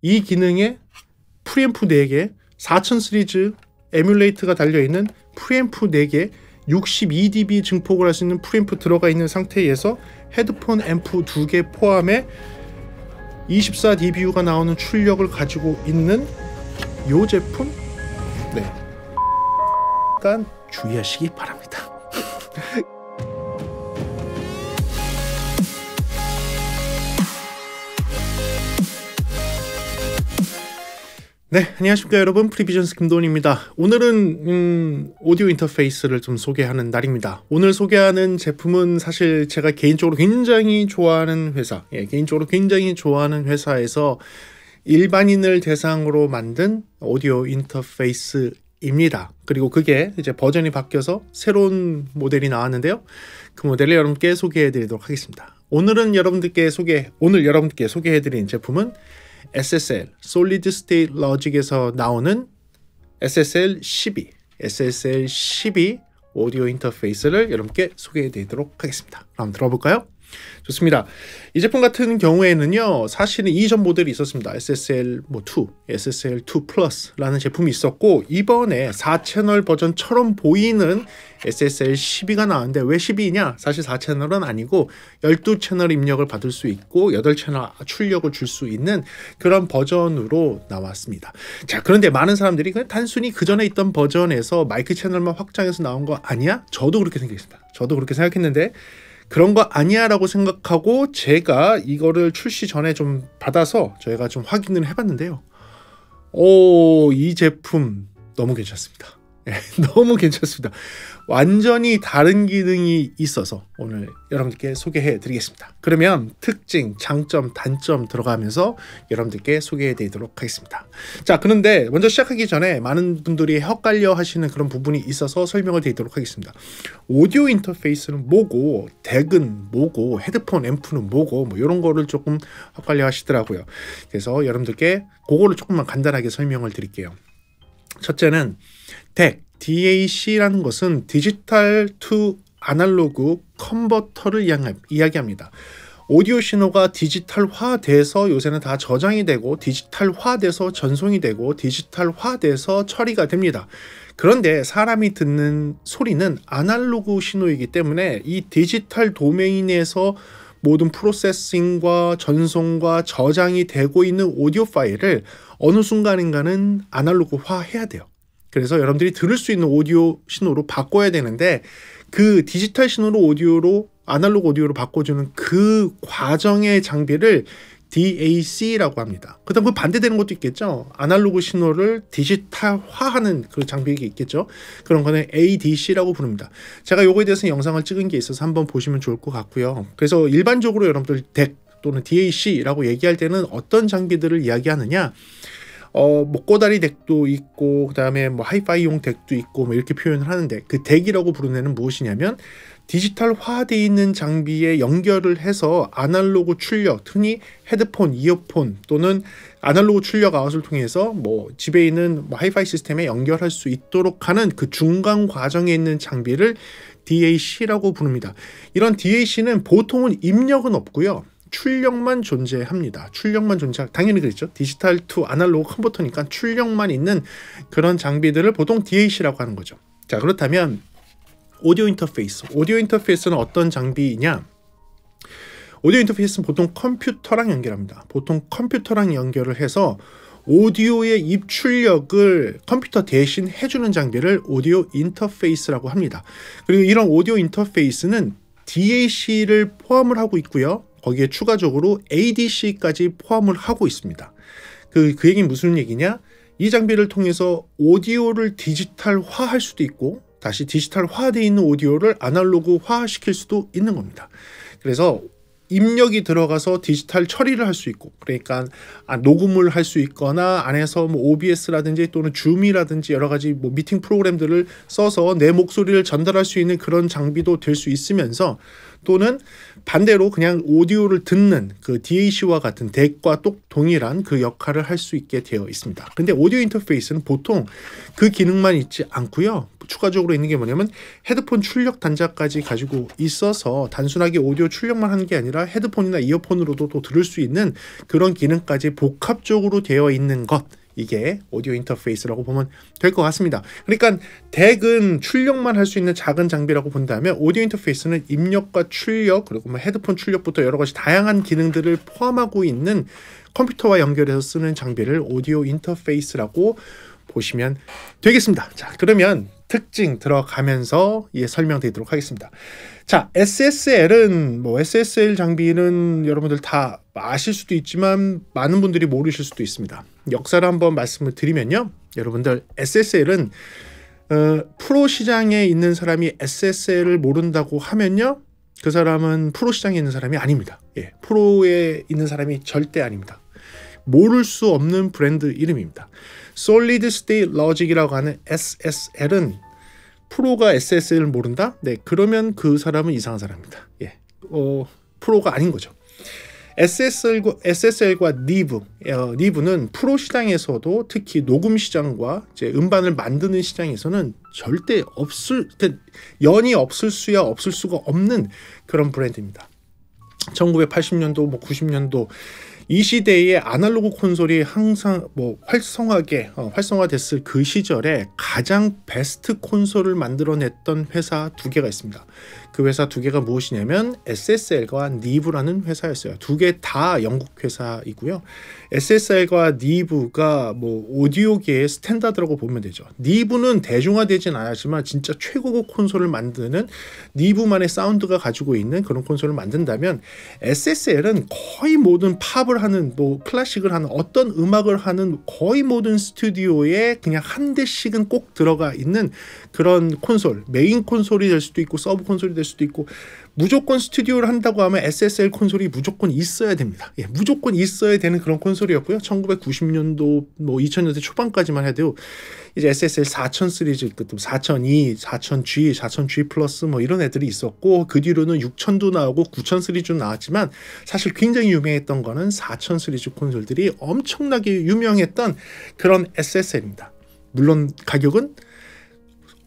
이 기능에 프리앰프 4개, 4000 시리즈 에뮬레이터가 달려있는 프리앰프 4개, 62dB 증폭을 할 수 있는 프리앰프 들어가 있는 상태에서 헤드폰 앰프 2개 포함해 24dB가 나오는 출력을 가지고 있는 이 제품, 네, 일단 주의하시기 바랍니다. 네, 안녕하십니까 여러분, 프리비전스 김도훈입니다. 오늘은 오디오 인터페이스를 좀 소개하는 날입니다. 오늘 소개하는 제품은 사실 제가 개인적으로 굉장히 좋아하는 회사에서 일반인을 대상으로 만든 오디오 인터페이스입니다. 그리고 그게 이제 버전이 바뀌어서 새로운 모델이 나왔는데요. 그 모델을 여러분께 소개해 드리도록 하겠습니다. 오늘 여러분들께 소개해 드린 제품은 SSL Solid State Logic에서 나오는 SSL12 오디오 인터페이스를 여러분께 소개해 드리도록 하겠습니다. 그럼 들어볼까요? 좋습니다. 이 제품 같은 경우에는요, 사실은 이전 모델이 있었습니다. SSL2, SSL2 플러스라는 제품이 있었고, 이번에 4채널 버전처럼 보이는 SSL12가 나왔는데 왜 12냐? 사실 4채널은 아니고 12채널 입력을 받을 수 있고 8채널 출력을 줄 수 있는 그런 버전으로 나왔습니다. 자, 그런데 많은 사람들이 그냥 단순히 그 전에 있던 버전에서 마이크 채널만 확장해서 나온 거 아니야? 저도 그렇게 생각했습니다. 저도 그렇게 생각했는데 그런 거 아니야 라고 생각하고 제가 이거를 출시 전에 좀 받아서 저희가 좀 확인을 해봤는데요. 이 제품 너무 괜찮습니다. 너무 괜찮습니다. 완전히 다른 기능이 있어서 오늘 여러분들께 소개해 드리겠습니다. 그러면 특징, 장점, 단점 들어가면서 여러분들께 소개해 드리도록 하겠습니다. 자, 그런데 먼저 시작하기 전에 많은 분들이 헷갈려 하시는 그런 부분이 있어서 설명을 드리도록 하겠습니다. 오디오 인터페이스는 뭐고, 덱은 뭐고, 헤드폰 앰프는 뭐고, 뭐 이런 거를 조금 헷갈려 하시더라고요. 그래서 여러분들께 그거를 조금만 간단하게 설명을 드릴게요. 첫째는 DAC라는 것은 디지털 투 아날로그 컨버터를 이야기합니다. 오디오 신호가 디지털화돼서 요새는 다 저장이 되고 디지털화돼서 전송이 되고 디지털화돼서 처리가 됩니다. 그런데 사람이 듣는 소리는 아날로그 신호이기 때문에 이 디지털 도메인에서 모든 프로세싱과 전송과 저장이 되고 있는 오디오 파일을 어느 순간인가는 아날로그화 해야 돼요. 그래서 여러분들이 들을 수 있는 오디오 신호로 바꿔야 되는데 그 디지털 신호로 아날로그 오디오로 바꿔주는 그 과정의 장비를 DAC라고 합니다. 그 다음 그 반대되는 것도 있겠죠. 아날로그 신호를 디지털화하는 그 장비가 있겠죠. 그런 거는 ADC라고 부릅니다. 제가 요거에 대해서 영상을 찍은 게 있어서 한번 보시면 좋을 것 같고요. 그래서 일반적으로 여러분들 DAC 또는 DAC라고 얘기할 때는 어떤 장비들을 이야기하느냐, 꼬다리 덱도 있고, 그 다음에 뭐 하이파이용 덱도 있고, 뭐 이렇게 표현을 하는데, 그 덱이라고 부르는 애는 무엇이냐면 디지털화되어 있는 장비에 연결을 해서 아날로그 출력, 흔히 헤드폰, 이어폰 또는 아날로그 출력 아웃을 통해서 뭐 집에 있는 뭐 하이파이 시스템에 연결할 수 있도록 하는 그 중간 과정에 있는 장비를 DAC라고 부릅니다. 이런 DAC는 보통은 입력은 없고요, 출력만 존재합니다. 당연히 그렇죠. 디지털 투 아날로그 컨버터니까 출력만 있는 그런 장비들을 보통 DAC라고 하는 거죠. 자, 그렇다면 오디오 인터페이스는 어떤 장비이냐? 오디오 인터페이스는 보통 컴퓨터랑 연결합니다. 보통 컴퓨터랑 연결을 해서 오디오의 입출력을 컴퓨터 대신 해주는 장비를 오디오 인터페이스라고 합니다. 그리고 이런 오디오 인터페이스는 DAC를 포함을 하고 있고요, 거기에 추가적으로 ADC까지 포함을 하고 있습니다. 그 얘기는 무슨 얘기냐? 이 장비를 통해서 오디오를 디지털화할 수도 있고 다시 디지털화되어 있는 오디오를 아날로그화 시킬 수도 있는 겁니다. 그래서 입력이 들어가서 디지털 처리를 할 수 있고, 그러니까 녹음을 할 수 있거나 안에서 뭐 OBS라든지 또는 줌이라든지 여러 가지 뭐 미팅 프로그램들을 써서 내 목소리를 전달할 수 있는 그런 장비도 될 수 있으면서, 또는 반대로 그냥 오디오를 듣는 그 DAC와 같은 덱과 동일한 그 역할을 할 수 있게 되어 있습니다. 근데 오디오 인터페이스는 보통 그 기능만 있지 않고요, 추가적으로 있는 게 뭐냐면 헤드폰 출력 단자까지 가지고 있어서 단순하게 오디오 출력만 하는 게 아니라 아니라 헤드폰이나 이어폰으로도 또 들을 수 있는 그런 기능까지 복합적으로 되어 있는 것, 이게 오디오 인터페이스라고 보면 될 것 같습니다. 그러니까 덱은 출력만 할 수 있는 작은 장비라고 본다면 오디오 인터페이스는 입력과 출력, 그리고 뭐 헤드폰 출력부터 여러 가지 다양한 기능들을 포함하고 있는 컴퓨터와 연결해서 쓰는 장비를 오디오 인터페이스라고 보시면 되겠습니다. 자, 그러면 특징 들어가면서 설명드리도록 하겠습니다. 자, SSL은 SSL 장비는 여러분들 다 아실 수도 있지만 많은 분들이 모르실 수도 있습니다. 역사를 한번 말씀을 드리면요, 여러분들 SSL은 프로 시장에 있는 사람이 SSL을 모른다고 하면요, 그 사람은 프로 시장에 있는 사람이 아닙니다. 프로에 있는 사람이 절대 아닙니다. 모를 수 없는 브랜드 이름입니다. Solid State Logic이라고 하는 SSL은 프로가 SSL을 모른다? 네, 그러면 그 사람은 이상한 사람입니다. 프로가 아닌 거죠. SSL과 니브는 프로 시장에서도 특히 녹음 시장과 이제 음반을 만드는 시장에서는 절대 연이 없을 수가 없는 그런 브랜드입니다. 1980년도, 90년도 이 시대의 아날로그 콘솔이 항상 활성화됐을 그 시절에 가장 베스트 콘솔을 만들어냈던 회사 두 개가 있습니다. 그 회사 두 개가 무엇이냐면 SSL과 니브라는 회사였어요. 두 개 다 영국 회사이고요. SSL과 니브가 오디오계의 스탠다드라고 보면 되죠. 니브는 대중화되진 않았지만 진짜 최고급 콘솔을 만드는, 니브만의 사운드가 가지고 있는 그런 콘솔을 만든다면, SSL은 거의 모든 팝을 하는, 클래식을 하는, 어떤 음악을 하는 거의 모든 스튜디오에 그냥 한 대씩은 꼭 들어가 있는 그런 콘솔, 메인 콘솔이 될 수도 있고 서브 콘솔이 될 수도 있고, 무조건 스튜디오를 한다고 하면 SSL 콘솔이 무조건 있어야 됩니다. 무조건 있어야 되는 그런 콘솔이었고요. 1990년도 2000년대 초반까지만 해도 이제 SSL 4000 시리즈, 4002, 4000G, 4000G 플러스 이런 애들이 있었고, 그 뒤로는 6000도 나오고 9000 시리즈도 나왔지만 사실 굉장히 유명했던 거는 4000 시리즈 콘솔들이 엄청나게 유명했던 그런 SSL입니다. 물론 가격은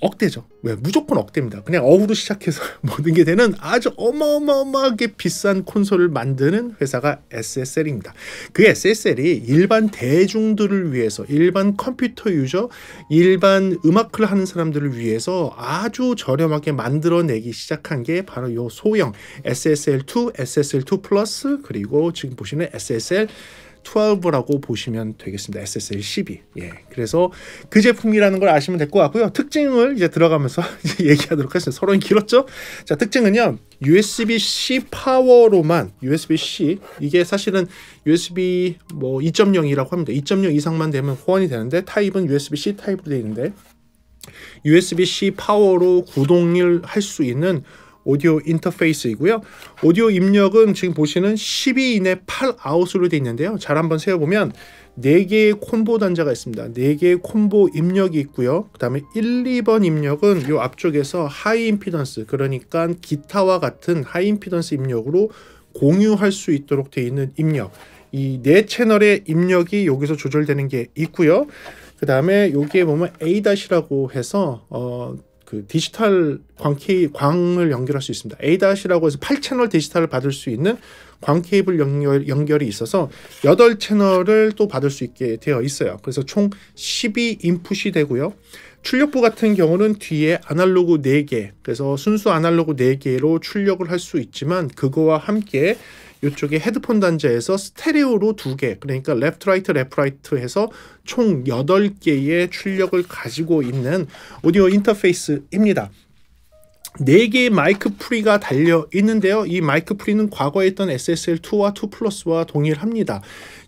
억대죠. 무조건 억대입니다. 그냥 어으로 시작해서 모든 게 되는 아주 어마어마하게 비싼 콘솔을 만드는 회사가 SSL입니다. 그 SSL이 일반 대중들을 위해서, 일반 컴퓨터 유저, 일반 음악을 하는 사람들을 위해서 아주 저렴하게 만들어내기 시작한 게 바로 요 소형 SSL2, SSL2 플러스, 그리고 지금 보시는 SSL 12라고 보시면 되겠습니다. SSL 12. 그래서 그 제품이라는 걸 아시면 될 것 같고요. 특징을 이제 들어가면서 얘기하도록 하겠습니다. 서론이 길었죠? 자, 특징은요, USB-C 파워로만, USB-C, 이게 사실은 USB 2.0이라고 합니다. 2.0 이상만 되면 호환이 되는데, 타입은 USB-C 타입으로 되어 있는데, USB-C 파워로 구동을 할 수 있는 오디오 인터페이스이고요. 오디오 입력은 지금 보시는 12인의 8아웃으로 되어 있는데요. 잘 한번 세어보면 4개의 콤보 단자가 있습니다. 4개의 콤보 입력이 있고요. 그 다음에 1, 2번 입력은 이 앞쪽에서 하이 임피던스, 그러니까 기타와 같은 하이 임피던스 입력으로 공유할 수 있도록 되어 있는 입력, 이 4채널의 입력이 여기서 조절되는 게 있고요. 그 다음에 여기에 보면 A-라고 해서 그 디지털 광을 연결할 수 있습니다. A-라고 해서 8채널 디지털을 받을 수 있는 광 케이블 연결이 있어서 8채널을 또 받을 수 있게 되어 있어요. 그래서 총 12인풋이 되고요. 출력부 같은 경우는 뒤에 아날로그 4개, 그래서 순수 아날로그 4개로 출력을 할 수 있지만, 그거와 함께 이쪽에 헤드폰 단자에서 스테레오로 2개, 그러니까 레프트 라이트 해서 총 8개의 출력을 가지고 있는 오디오 인터페이스입니다. 4개의 마이크 프리가 달려 있는데요. 이 마이크 프리는 과거에 있던 SSL2와 2 플러스와 동일합니다.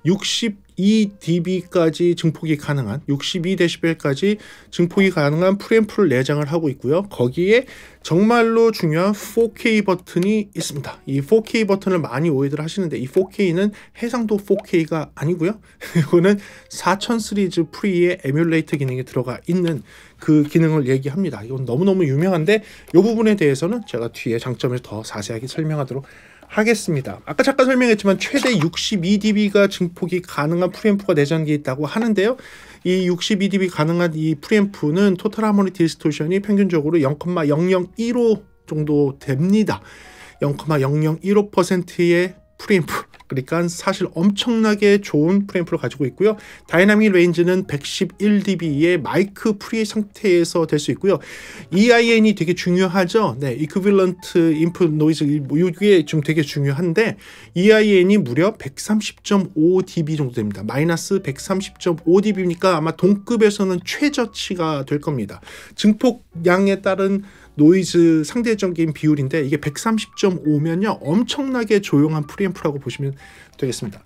62dB까지 증폭이 가능한, 62dB까지 증폭이 가능한 프리앰프를 내장을 하고 있고요. 거기에 정말로 중요한 4K 버튼이 있습니다. 이 4K 버튼을 많이 오해들 하시는데, 이 4K는 해상도 4K가 아니고요. 이거는 4000 시리즈 프리의 에뮬레이터 기능이 들어가 있는 그 기능을 얘기합니다. 이건 너무너무 유명한데, 이 부분에 대해서는 제가 뒤에 장점을 더 자세하게 설명하도록 하겠습니다. 아까 잠깐 설명했지만 최대 62dB가 증폭이 가능한 프리앰프가 내장되어 있다고 하는데요. 이 62dB 가능한 이 프리앰프는 토탈 하모닉 디스토션이 평균적으로 0,001호 정도 됩니다. 0,0015%의 프리앰프, 그러니까 사실 엄청나게 좋은 프리앰프를 가지고 있고요. 다이나믹 레인지는 111dB의 마이크 프리 상태에서 될 수 있고요. EIN이 되게 중요하죠. 네, Equivalent Input Noise, 이게 좀 되게 중요한데 EIN이 무려 130.5dB 정도 됩니다. 마이너스 130.5dB니까 아마 동급에서는 최저치가 될 겁니다. 증폭량에 따른 노이즈 상대적인 비율인데 이게 130.5면요 엄청나게 조용한 프리앰프라고 보시면 되겠습니다.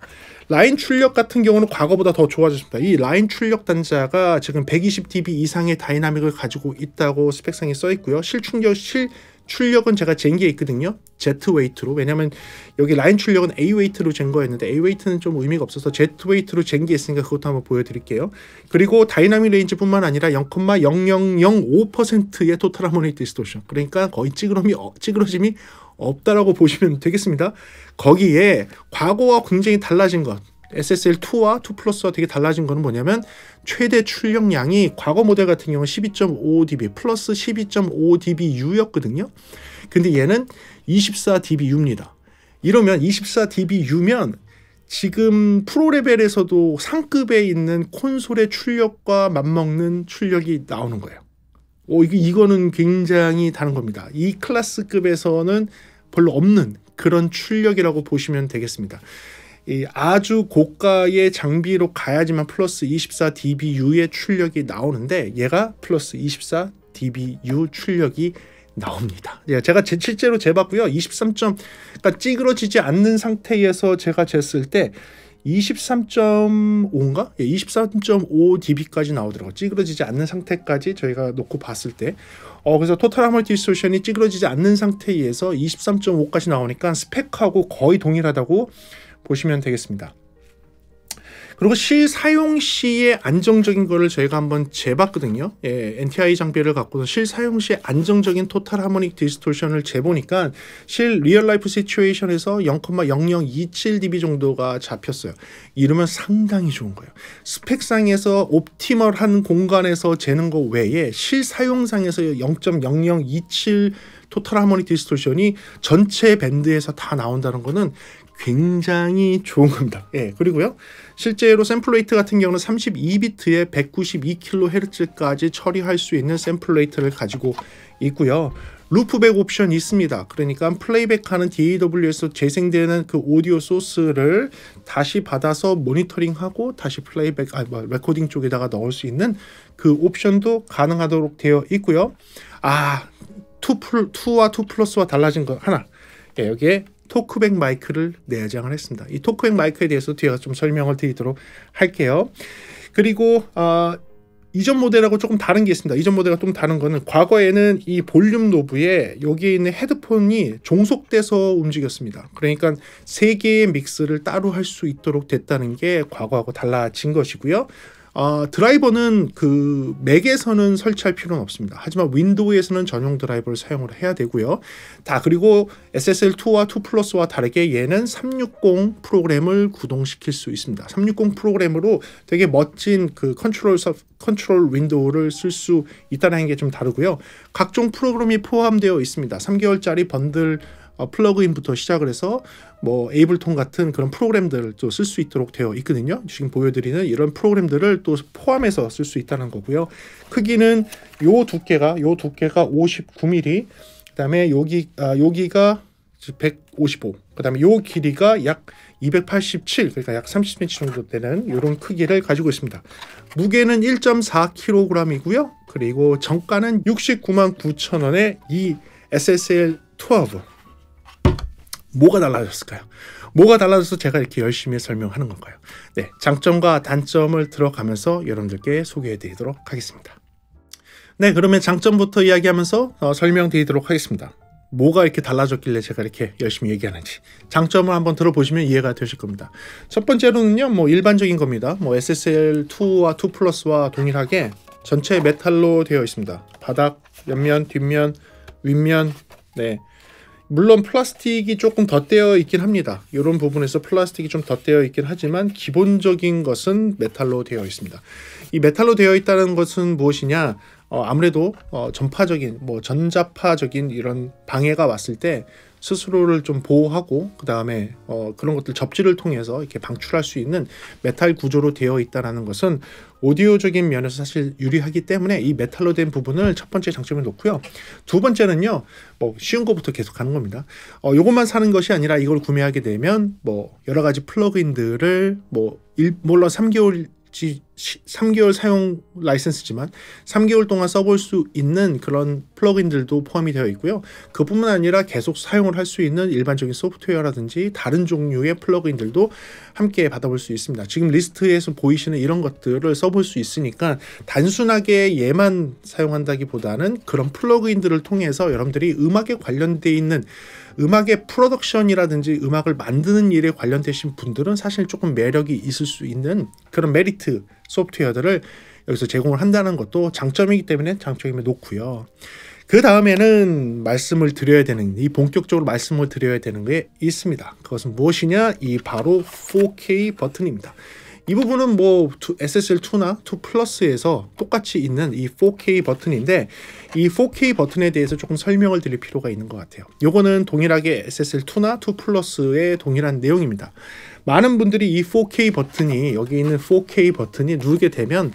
라인 출력 같은 경우는 과거보다 더 좋아졌습니다. 이 라인 출력 단자가 지금 120dB 이상의 다이나믹을 가지고 있다고 스펙상에 써 있고요. 출력은 제가 잰 게 있거든요. Z 웨이트로. 왜냐면 여기 라인 출력은 A 웨이트로 잰 거였는데 A 웨이트는 좀 의미가 없어서 Z 웨이트로 잰 게 있으니까 그것도 한번 보여드릴게요. 그리고 다이나믹 레인지뿐만 아니라 0,0005%의 토탈 하모닉 디스토션. 그러니까 거의 찌그러짐이 없다라고 보시면 되겠습니다. 거기에 과거와 굉장히 달라진 것. SSL2와 2 플러스와 되게 달라진 거는 뭐냐면 최대 출력량이 과거 모델 같은 경우는 12.5dB 플러스 12.5dBU였거든요. 근데 얘는 24dBU입니다. 이러면 24dBU면 지금 프로 레벨에서도 상급에 있는 콘솔의 출력과 맞먹는 출력이 나오는 거예요. 이거는 굉장히 다른 겁니다. 이 클래스급에서는 별로 없는 그런 출력이라고 보시면 되겠습니다. 아주 고가의 장비로 가야지만 플러스 24dBU의 출력이 나오는데 얘가 플러스 24dBU 출력이 나옵니다. 제가 실제로 재봤고요. 그러니까 찌그러지지 않는 상태에서 제가 쟀을 때 23.5인가? 23.5dB까지 나오더라고요. 찌그러지지 않는 상태까지 저희가 놓고 봤을 때. 그래서 토탈 하모닉 디스토션이 찌그러지지 않는 상태에서 23.5까지 나오니까 스펙하고 거의 동일하다고 보시면 되겠습니다. 그리고 실사용 시의 안정적인 거를 저희가 한번 재봤거든요. NTI 장비를 갖고서 실사용 시의 안정적인 토탈 하모닉 디스토션을 재보니까 실 리얼 라이프 시츄에이션에서 0,0027dB 정도가 잡혔어요. 이러면 상당히 좋은 거예요. 스펙상에서 옵티멀한 공간에서 재는 거 외에 실사용상에서 0.0027 토탈 하모닉 디스토션이 전체 밴드에서 다 나온다는 거는 굉장히 좋은 겁니다. 그리고요. 실제로 샘플 레이트 같은 경우는 32비트에 192kHz까지 처리할 수 있는 샘플 레이트를 가지고 있고요. 루프백 옵션이 있습니다. 그러니까 플레이백하는 DAW에서 재생되는 그 오디오 소스를 다시 받아서 모니터링하고 다시 레코딩 쪽에다가 넣을 수 있는 그 옵션도 가능하도록 되어 있고요. 2와 2 플러스와 달라진 거 하나. 여기에 토크백 마이크를 내장을 했습니다. 이 토크백 마이크에 대해서 뒤에 좀 설명을 드리도록 할게요. 그리고 이전 모델하고 조금 다른 게 있습니다. 이전 모델과 좀 다른 거는 과거에는 이 볼륨 노브에 여기에 있는 헤드폰이 종속돼서 움직였습니다. 그러니까 3개의 믹스를 따로 할 수 있도록 됐다는 게 과거하고 달라진 것이고요. 드라이버는 그 맥에서는 설치할 필요는 없습니다. 하지만 윈도우에서는 전용 드라이버를 사용을 해야 되고요. 그리고 SSL2와 2 플러스와 다르게 얘는 360 프로그램을 구동시킬 수 있습니다. 360 프로그램으로 되게 멋진 그 컨트롤 윈도우를 쓸 수 있다는 게 좀 다르고요. 각종 프로그램이 포함되어 있습니다. 3개월짜리 번들 플러그인부터 시작을 해서 뭐 에이블톤 같은 그런 프로그램들을 또 쓸 수 있도록 되어 있거든요. 지금 보여드리는 이런 프로그램들을 또 포함해서 쓸 수 있다는 거고요. 크기는 요 두께가 59mm, 그다음에 여기가 155, 그다음에 요 길이가 약 287, 그러니까 약 30cm 정도 되는 이런 크기를 가지고 있습니다. 무게는 1.4kg이고요. 그리고 정가는 699,000원의 이 SSL12. 뭐가 달라졌을까요? 뭐가 달라져서 제가 이렇게 열심히 설명하는 건가요? 장점과 단점을 들어가면서 여러분들께 소개해 드리도록 하겠습니다. 그러면 장점부터 이야기하면서 설명드리도록 하겠습니다. 뭐가 이렇게 달라졌길래 제가 이렇게 열심히 얘기하는지. 장점을 한번 들어보시면 이해가 되실 겁니다. 첫 번째로는요, 뭐 일반적인 겁니다. 뭐 SSL2와 2 플러스와 동일하게 전체 메탈로 되어 있습니다. 바닥, 옆면, 뒷면, 윗면, 물론 플라스틱이 조금 덧대어 있긴 합니다. 이런 부분에서 플라스틱이 좀 덧대어 있긴 하지만 기본적인 것은 메탈로 되어 있습니다. 이 메탈로 되어 있다는 것은 무엇이냐? 아무래도 전파적인, 전자파적인 이런 방해가 왔을 때 스스로를 좀 보호하고 그 다음에 그런 것들 접지를 통해서 이렇게 방출할 수 있는 메탈 구조로 되어 있다는 것은 오디오적인 면에서 사실 유리하기 때문에 이 메탈로 된 부분을 첫 번째 장점에 놓고요. 두 번째는요, 뭐 쉬운 것부터 계속 가는 겁니다. 요것만 사는 것이 아니라 이걸 구매하게 되면 뭐 여러 가지 플러그인들을 물론 3개월 사용 라이센스지만 3개월 동안 써볼 수 있는 그런 플러그인들도 포함이 되어 있고요. 그뿐만 아니라 계속 사용을 할 수 있는 일반적인 소프트웨어라든지 다른 종류의 플러그인들도 함께 받아볼 수 있습니다. 지금 리스트에서 보이시는 이런 것들을 써볼 수 있으니까 단순하게 얘만 사용한다기보다는 그런 플러그인들을 통해서 여러분들이 음악에 관련되어 있는 음악의 프로덕션이라든지 음악을 만드는 일에 관련되신 분들은 사실 조금 매력이 있을 수 있는 그런 메리트 소프트웨어들을 여기서 제공을 한다는 것도 장점이기 때문에 장점에 놓고요. 그 다음에는 본격적으로 말씀을 드려야 되는 게 있습니다. 그것은 무엇이냐? 이 바로 4K 버튼입니다. 이 부분은 뭐 SSL2나 2 플러스에서 똑같이 있는 이 4K 버튼인데 이 4K 버튼에 대해서 조금 설명을 드릴 필요가 있는 것 같아요. 요거는 동일하게 SSL2나 2 플러스의 동일한 내용입니다. 많은 분들이 이 4K 버튼이 여기 있는 4K 버튼이 누르게 되면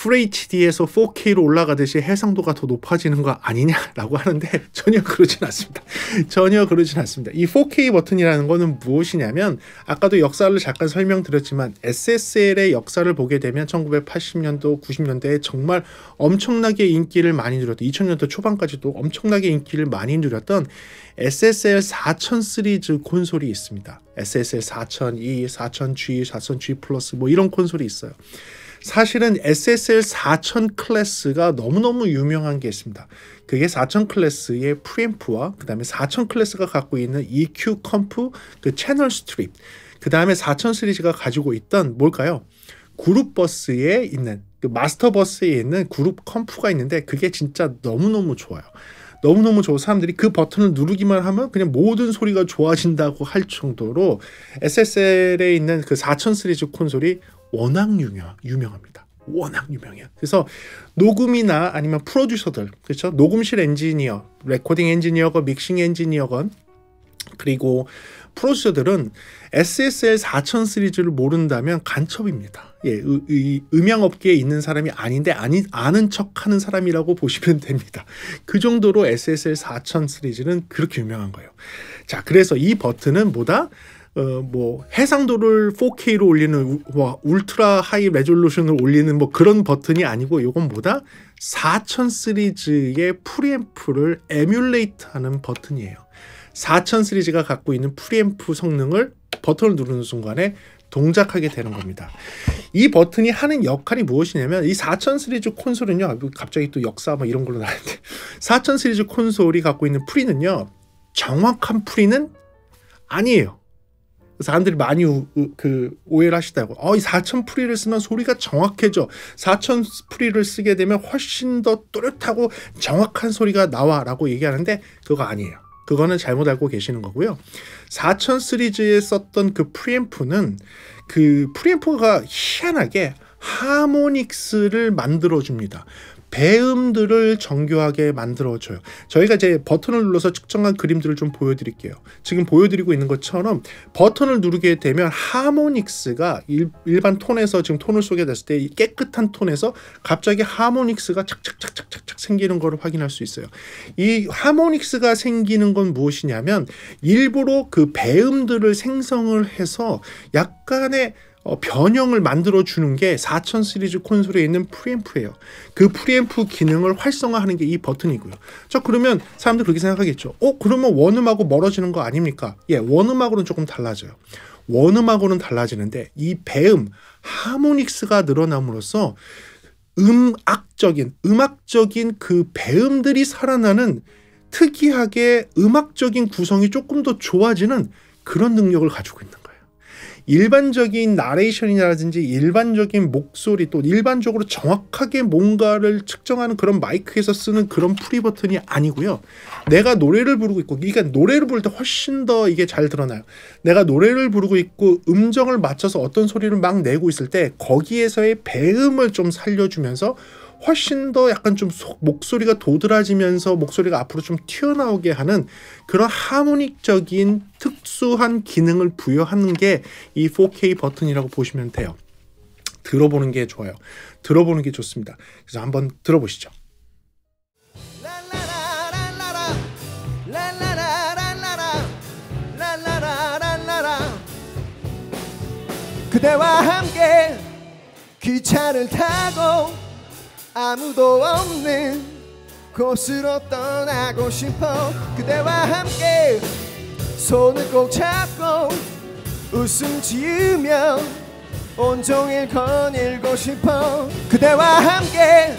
FHD에서 4K로 올라가듯이 해상도가 더 높아지는 거 아니냐라고 하는데 전혀 그러진 않습니다. 전혀 그러진 않습니다. 이 4K 버튼이라는 거는 무엇이냐면 아까도 역사를 잠깐 설명드렸지만 SSL의 역사를 보게 되면 1980년도, 90년대에 정말 엄청나게 인기를 많이 누렸던 2000년대 초반까지도 엄청나게 인기를 많이 누렸던 SSL 4000 시리즈 콘솔이 있습니다. SSL 4002, 4000G, 4000G 플러스 뭐 이런 콘솔이 있어요. 사실은 SSL 4000 클래스가 너무너무 유명한 게 있습니다. 그게 4000 클래스의 프리앰프와 그 다음에 4000 클래스가 갖고 있는 EQ 컴프, 그 채널 스트립, 그 다음에 4000 시리즈가 가지고 있던 뭘까요? 그룹 버스에 있는 그 마스터 버스에 있는 그룹 컴프가 있는데 그게 진짜 너무너무 좋아요. 너무너무 좋은 사람들이 그 버튼을 누르기만 하면 그냥 모든 소리가 좋아진다고 할 정도로 SSL에 있는 그 4000 시리즈 콘솔이 워낙 유명합니다. 워낙 유명해요. 그래서 녹음이나 아니면 프로듀서들, 그렇죠? 녹음실 엔지니어, 레코딩 엔지니어건, 믹싱 엔지니어건, 그리고 프로듀서들은 SSL 4000 시리즈를 모른다면 간첩입니다. 예, 음향업계에 있는 사람이 아닌데 아는 척하는 사람이라고 보시면 됩니다. 그 정도로 SSL 4000 시리즈는 그렇게 유명한 거예요. 자, 그래서 이 버튼은 뭐다? 해상도를 4K로 올리는 울트라 하이 레졸루션을 올리는 그런 버튼이 아니고 이건 뭐다? 4000 시리즈의 프리앰프를 에뮬레이트하는 버튼이에요. 4000 시리즈가 갖고 있는 프리앰프 성능을 버튼을 누르는 순간에 동작하게 되는 겁니다. 이 버튼이 하는 역할이 무엇이냐면 이 4000 시리즈 콘솔은요, 갑자기 또 역사 이런 걸로 나왔는데 4000 시리즈 콘솔이 갖고 있는 프리는요, 정확한 프리는 아니에요. 사람들이 많이 오해를 하시다고. 이 4000 프리를 쓰면 소리가 정확해져. 4000 프리를 쓰게 되면 훨씬 더 또렷하고 정확한 소리가 나와 라고 얘기하는데 그거 아니에요. 그거는 잘못 알고 계시는 거고요. 4000 시리즈에 썼던 그 프리앰프는 그 프리앰프가 희한하게 하모닉스를 만들어줍니다. 배음들을 정교하게 만들어줘요. 저희가 이제 버튼을 눌러서 측정한 그림들을 좀 보여드릴게요. 지금 보여드리고 있는 것처럼 버튼을 누르게 되면 하모닉스가 일반 톤에서 지금 톤을 쏘게 됐을 때 이 깨끗한 톤에서 갑자기 하모닉스가 착착착착착착 생기는 것을 확인할 수 있어요. 이 하모닉스가 생기는 건 무엇이냐면 일부러 그 배음들을 생성을 해서 약간의 변형을 만들어주는 게 4000 시리즈 콘솔에 있는 프리앰프예요. 그 프리앰프 기능을 활성화하는 게 이 버튼이고요. 그러면 사람들 그렇게 생각하겠죠. 그러면 원음하고 멀어지는 거 아닙니까? 예, 원음하고는 조금 달라져요. 원음하고는 달라지는데 이 배음, 하모닉스가 늘어남으로써 음악적인 그 배음들이 살아나는 특이하게 음악적인 구성이 조금 더 좋아지는 그런 능력을 가지고 있는 거예요. 일반적인 나레이션이라든지 일반적인 목소리 또 일반적으로 정확하게 뭔가를 측정하는 그런 마이크에서 쓰는 그런 프리 버튼이 아니고요. 내가 노래를 부르고 있고, 그러니까 노래를 부를 때 훨씬 더 이게 잘 드러나요. 내가 노래를 부르고 있고 음정을 맞춰서 어떤 소리를 막 내고 있을 때 거기에서의 배음을 좀 살려주면서 훨씬 더 약간 좀 목소리가 도드라지면서 목소리가 앞으로 좀 튀어나오게 하는 그런 하모닉적인 특수한 기능을 부여하는 게 이 4K 버튼이라고 보시면 돼요. 들어보는 게 좋아요. 들어보는 게 좋습니다. 그래서 한번 들어보시죠. 그대와 함께 기차를 타고 아무도 없는 곳으로 떠나고 싶어. 그대와 함께 손을 꼭 잡고 웃음 지으며 온종일 거닐고 싶어. 그대와 함께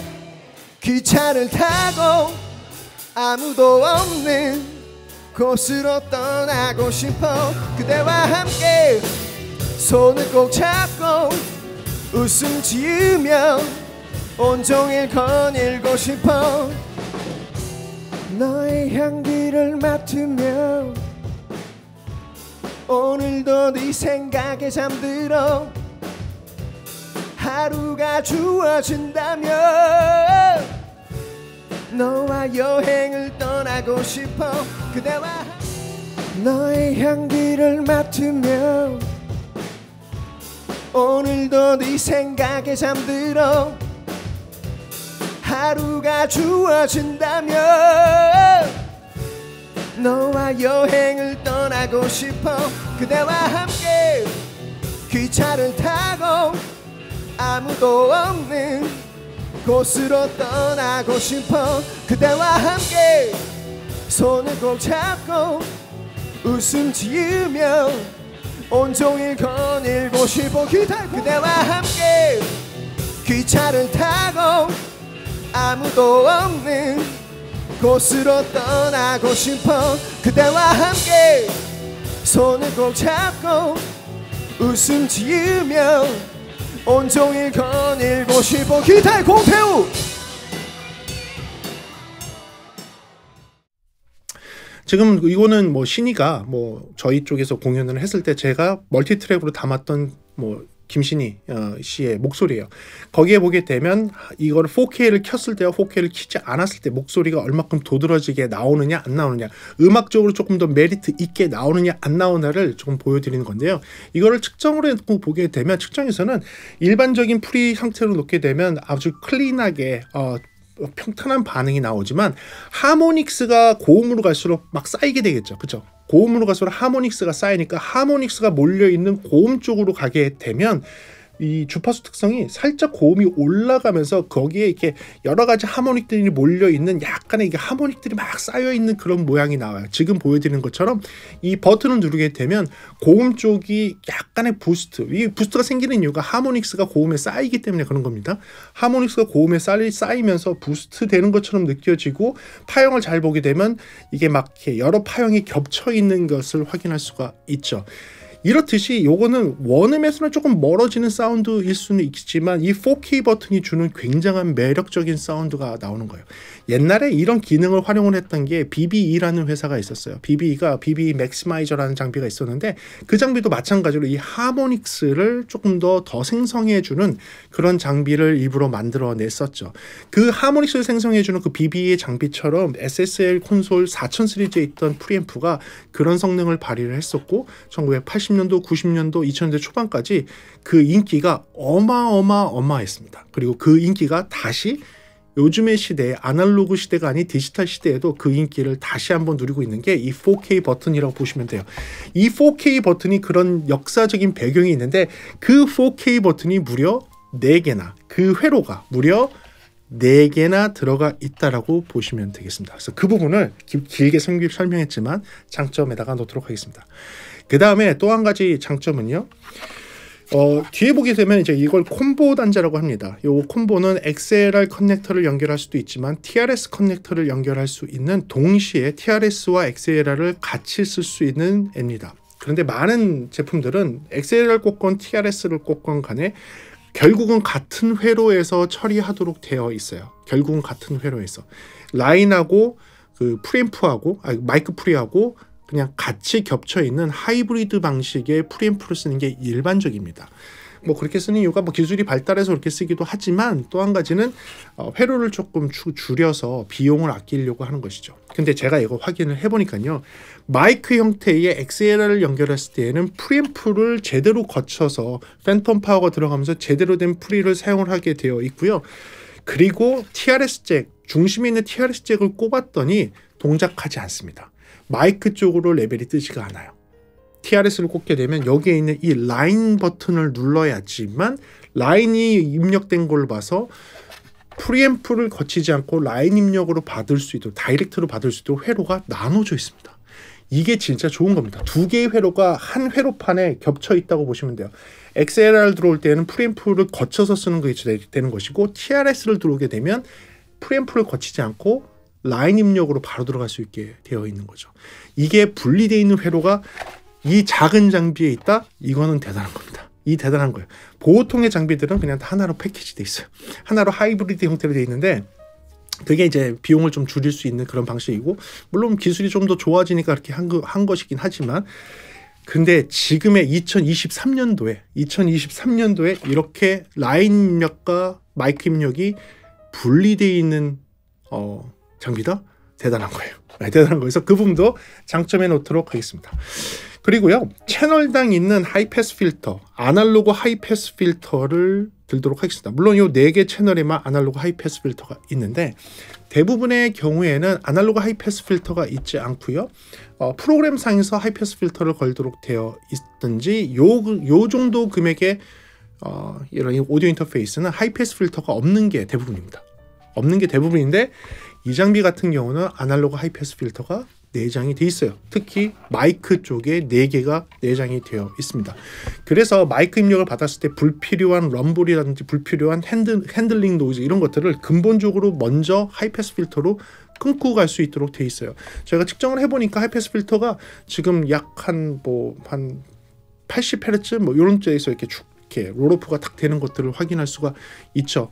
기차를 타고 아무도 없는 곳으로 떠나고 싶어. 그대와 함께 손을 꼭 잡고 웃음 지으며 온종일 거닐고 싶어. 너의 향기를 맡으며 오늘도 네 생각에 잠들어. 하루가 주어진다면 너와 여행을 떠나고 싶어. 그대와 너의 향기를 맡으며 오늘도 네 생각에 잠들어. 하루가 주어진다면 너와 여행을 떠나고 싶어. 그대와 함께 기차를 타고 아무도 없는 곳으로 떠나고 싶어. 그대와 함께 손을 꼭 잡고 웃음 지으며 온종일 거닐고 싶어. 그대와 함께 기차를 타고 아무도 없는 곳으로 떠나고 싶어. 그대와 함께 손을 꼭 잡고 웃음 지으며 온종일 거닐고 싶어. 기타의 공태우. 지금 이거는 뭐 신이가 뭐 저희 쪽에서 공연을 했을 때 제가 멀티트랙으로 담았던 뭐 김신희 씨의 목소리예요. 거기에 보게 되면 이걸 4K를 켰을 때와 4K를 키지 않았을 때 목소리가 얼마큼 도드라지게 나오느냐 안 나오느냐, 음악적으로 조금 더 메리트 있게 나오느냐 안 나오느냐를 조금 보여드리는 건데요. 이거를 측정으로 해놓고 보게 되면 측정에서는 일반적인 프리 상태로 놓게 되면 아주 클린하게 평탄한 반응이 나오지만 하모닉스가 고음으로 갈수록 막 쌓이게 되겠죠. 그렇죠? 고음으로 갈수록 하모닉스가 쌓이니까 하모닉스가 몰려있는 고음 쪽으로 가게 되면 이 주파수 특성이 살짝 고음이 올라가면서 거기에 이렇게 여러 가지 하모닉들이 몰려있는 약간의 이게 하모닉들이 막 쌓여있는 그런 모양이 나와요. 지금 보여드리는 것처럼 이 버튼을 누르게 되면 고음 쪽이 약간의 부스트, 이 부스트가 생기는 이유가 하모닉스가 고음에 쌓이기 때문에 그런 겁니다. 하모닉스가 고음에 쌓이면서 부스트 되는 것처럼 느껴지고, 파형을 잘 보게 되면 이게 막 이렇게 여러 파형이 겹쳐있는 것을 확인할 수가 있죠. 이렇듯이 요거는 원음에서는 조금 멀어지는 사운드일 수는 있지만 이 4K 버튼이 주는 굉장한 매력적인 사운드가 나오는 거예요. 옛날에 이런 기능을 활용을 했던 게 BBE라는 회사가 있었어요. BBE가 BBE 맥시마이저라는 장비가 있었는데 그 장비도 마찬가지로 이 하모닉스를 조금 더 생성해주는 그런 장비를 일부러 만들어냈었죠. 그 하모닉스를 생성해주는 그 BBE 장비처럼 SSL 콘솔 4000 시리즈에 있던 프리앰프가 그런 성능을 발휘를 했었고 1980년도, 90년도, 2000년대 초반까지 그 인기가 어마어마했습니다. 그리고 그 인기가 다시 요즘의 시대에 아날로그 시대가 아닌 디지털 시대에도 그 인기를 다시 한번 누리고 있는 게 이 4K 버튼이라고 보시면 돼요. 이 4K 버튼이 그런 역사적인 배경이 있는데 그 4K 버튼이 무려 4개나, 그 회로가 무려 4개나 들어가 있다라고 보시면 되겠습니다. 그래서 그 부분을 길게 설명했지만 장점에다가 놓도록 하겠습니다. 그 다음에 또 한 가지 장점은요. 뒤에 보게 되면 이제 이걸 콤보 단자라고 합니다. 이 콤보는 XLR 커넥터를 연결할 수도 있지만 TRS 커넥터를 연결할 수 있는, 동시에 TRS와 XLR을 같이 쓸 수 있는 애입니다. 그런데 많은 제품들은 XLR 꽂건 TRS를 꽂건 간에 결국은 같은 회로에서 처리하도록 되어 있어요. 결국은 같은 회로에서 라인하고 그 프리앰프하고 마이크 프리하고 그냥 같이 겹쳐 있는 하이브리드 방식의 프리앰프를 쓰는 게 일반적입니다. 뭐 그렇게 쓰는 이유가 뭐 기술이 발달해서 그렇게 쓰기도 하지만 또 한 가지는 회로를 조금 줄여서 비용을 아끼려고 하는 것이죠. 근데 제가 이거 확인을 해보니까요, 마이크 형태의 XLR을 연결했을 때에는 프리앰프를 제대로 거쳐서 팬텀 파워가 들어가면서 제대로 된 프리를 사용을 하게 되어 있고요. 그리고 TRS 잭, 중심에 있는 TRS 잭을 꼽았더니 동작하지 않습니다. 마이크 쪽으로 레벨이 뜨지가 않아요. TRS를 꽂게 되면 여기에 있는 이 라인 버튼을 눌러야지만 라인이 입력된 걸 봐서 프리앰프를 거치지 않고 라인 입력으로 받을 수 있도록, 다이렉트로 받을 수 있도록 회로가 나눠져 있습니다. 이게 진짜 좋은 겁니다. 두 개의 회로가 한 회로판에 겹쳐 있다고 보시면 돼요. XLR 들어올 때는 프리앰프를 거쳐서 쓰는 것이 되는 것이고, TRS를 들어오게 되면 프리앰프를 거치지 않고 라인 입력으로 바로 들어갈 수 있게 되어 있는 거죠. 이게 분리되어 있는 회로가 이 작은 장비에 있다? 이거는 대단한 겁니다. 이 대단한 거예요. 보통의 장비들은 그냥 하나로 패키지 돼 있어요. 하나로 하이브리드 형태로 돼 있는데, 그게 이제 비용을 좀 줄일 수 있는 그런 방식이고, 물론 기술이 좀 더 좋아지니까 그렇게 한 것이긴 하지만, 근데 지금의 2023년도에 이렇게 라인 입력과 마이크 입력이 분리되어 있는 장비다? 대단한 거예요. 대단한 거여서 그 부분도 장점에 놓도록 하겠습니다. 그리고요, 채널당 있는 하이패스 필터, 아날로그 하이패스 필터를 들도록 하겠습니다. 물론 이 4개 채널에만 아날로그 하이패스 필터가 있는데, 대부분의 경우에는 아날로그 하이패스 필터가 있지 않고요, 프로그램상에서 하이패스 필터를 걸도록 되어 있든지, 요 정도 금액의 이런 오디오 인터페이스는 하이패스 필터가 없는 게 대부분입니다. 없는 게 대부분인데, 이 장비 같은 경우는 아날로그 하이패스 필터가 내장이 되어 있어요. 특히 마이크 쪽에 4개가 내장이 되어 있습니다. 그래서 마이크 입력을 받았을 때 불필요한 럼블이라든지 불필요한 핸들링 노이즈, 이런 것들을 근본적으로 먼저 하이패스 필터로 끊고 갈 수 있도록 되어 있어요. 제가 측정을 해보니까 하이패스 필터가 지금 약 한 80Hz 뭐 이런 쪽에서 이렇게 롤오프가 딱 되는 것들을 확인할 수가 있죠.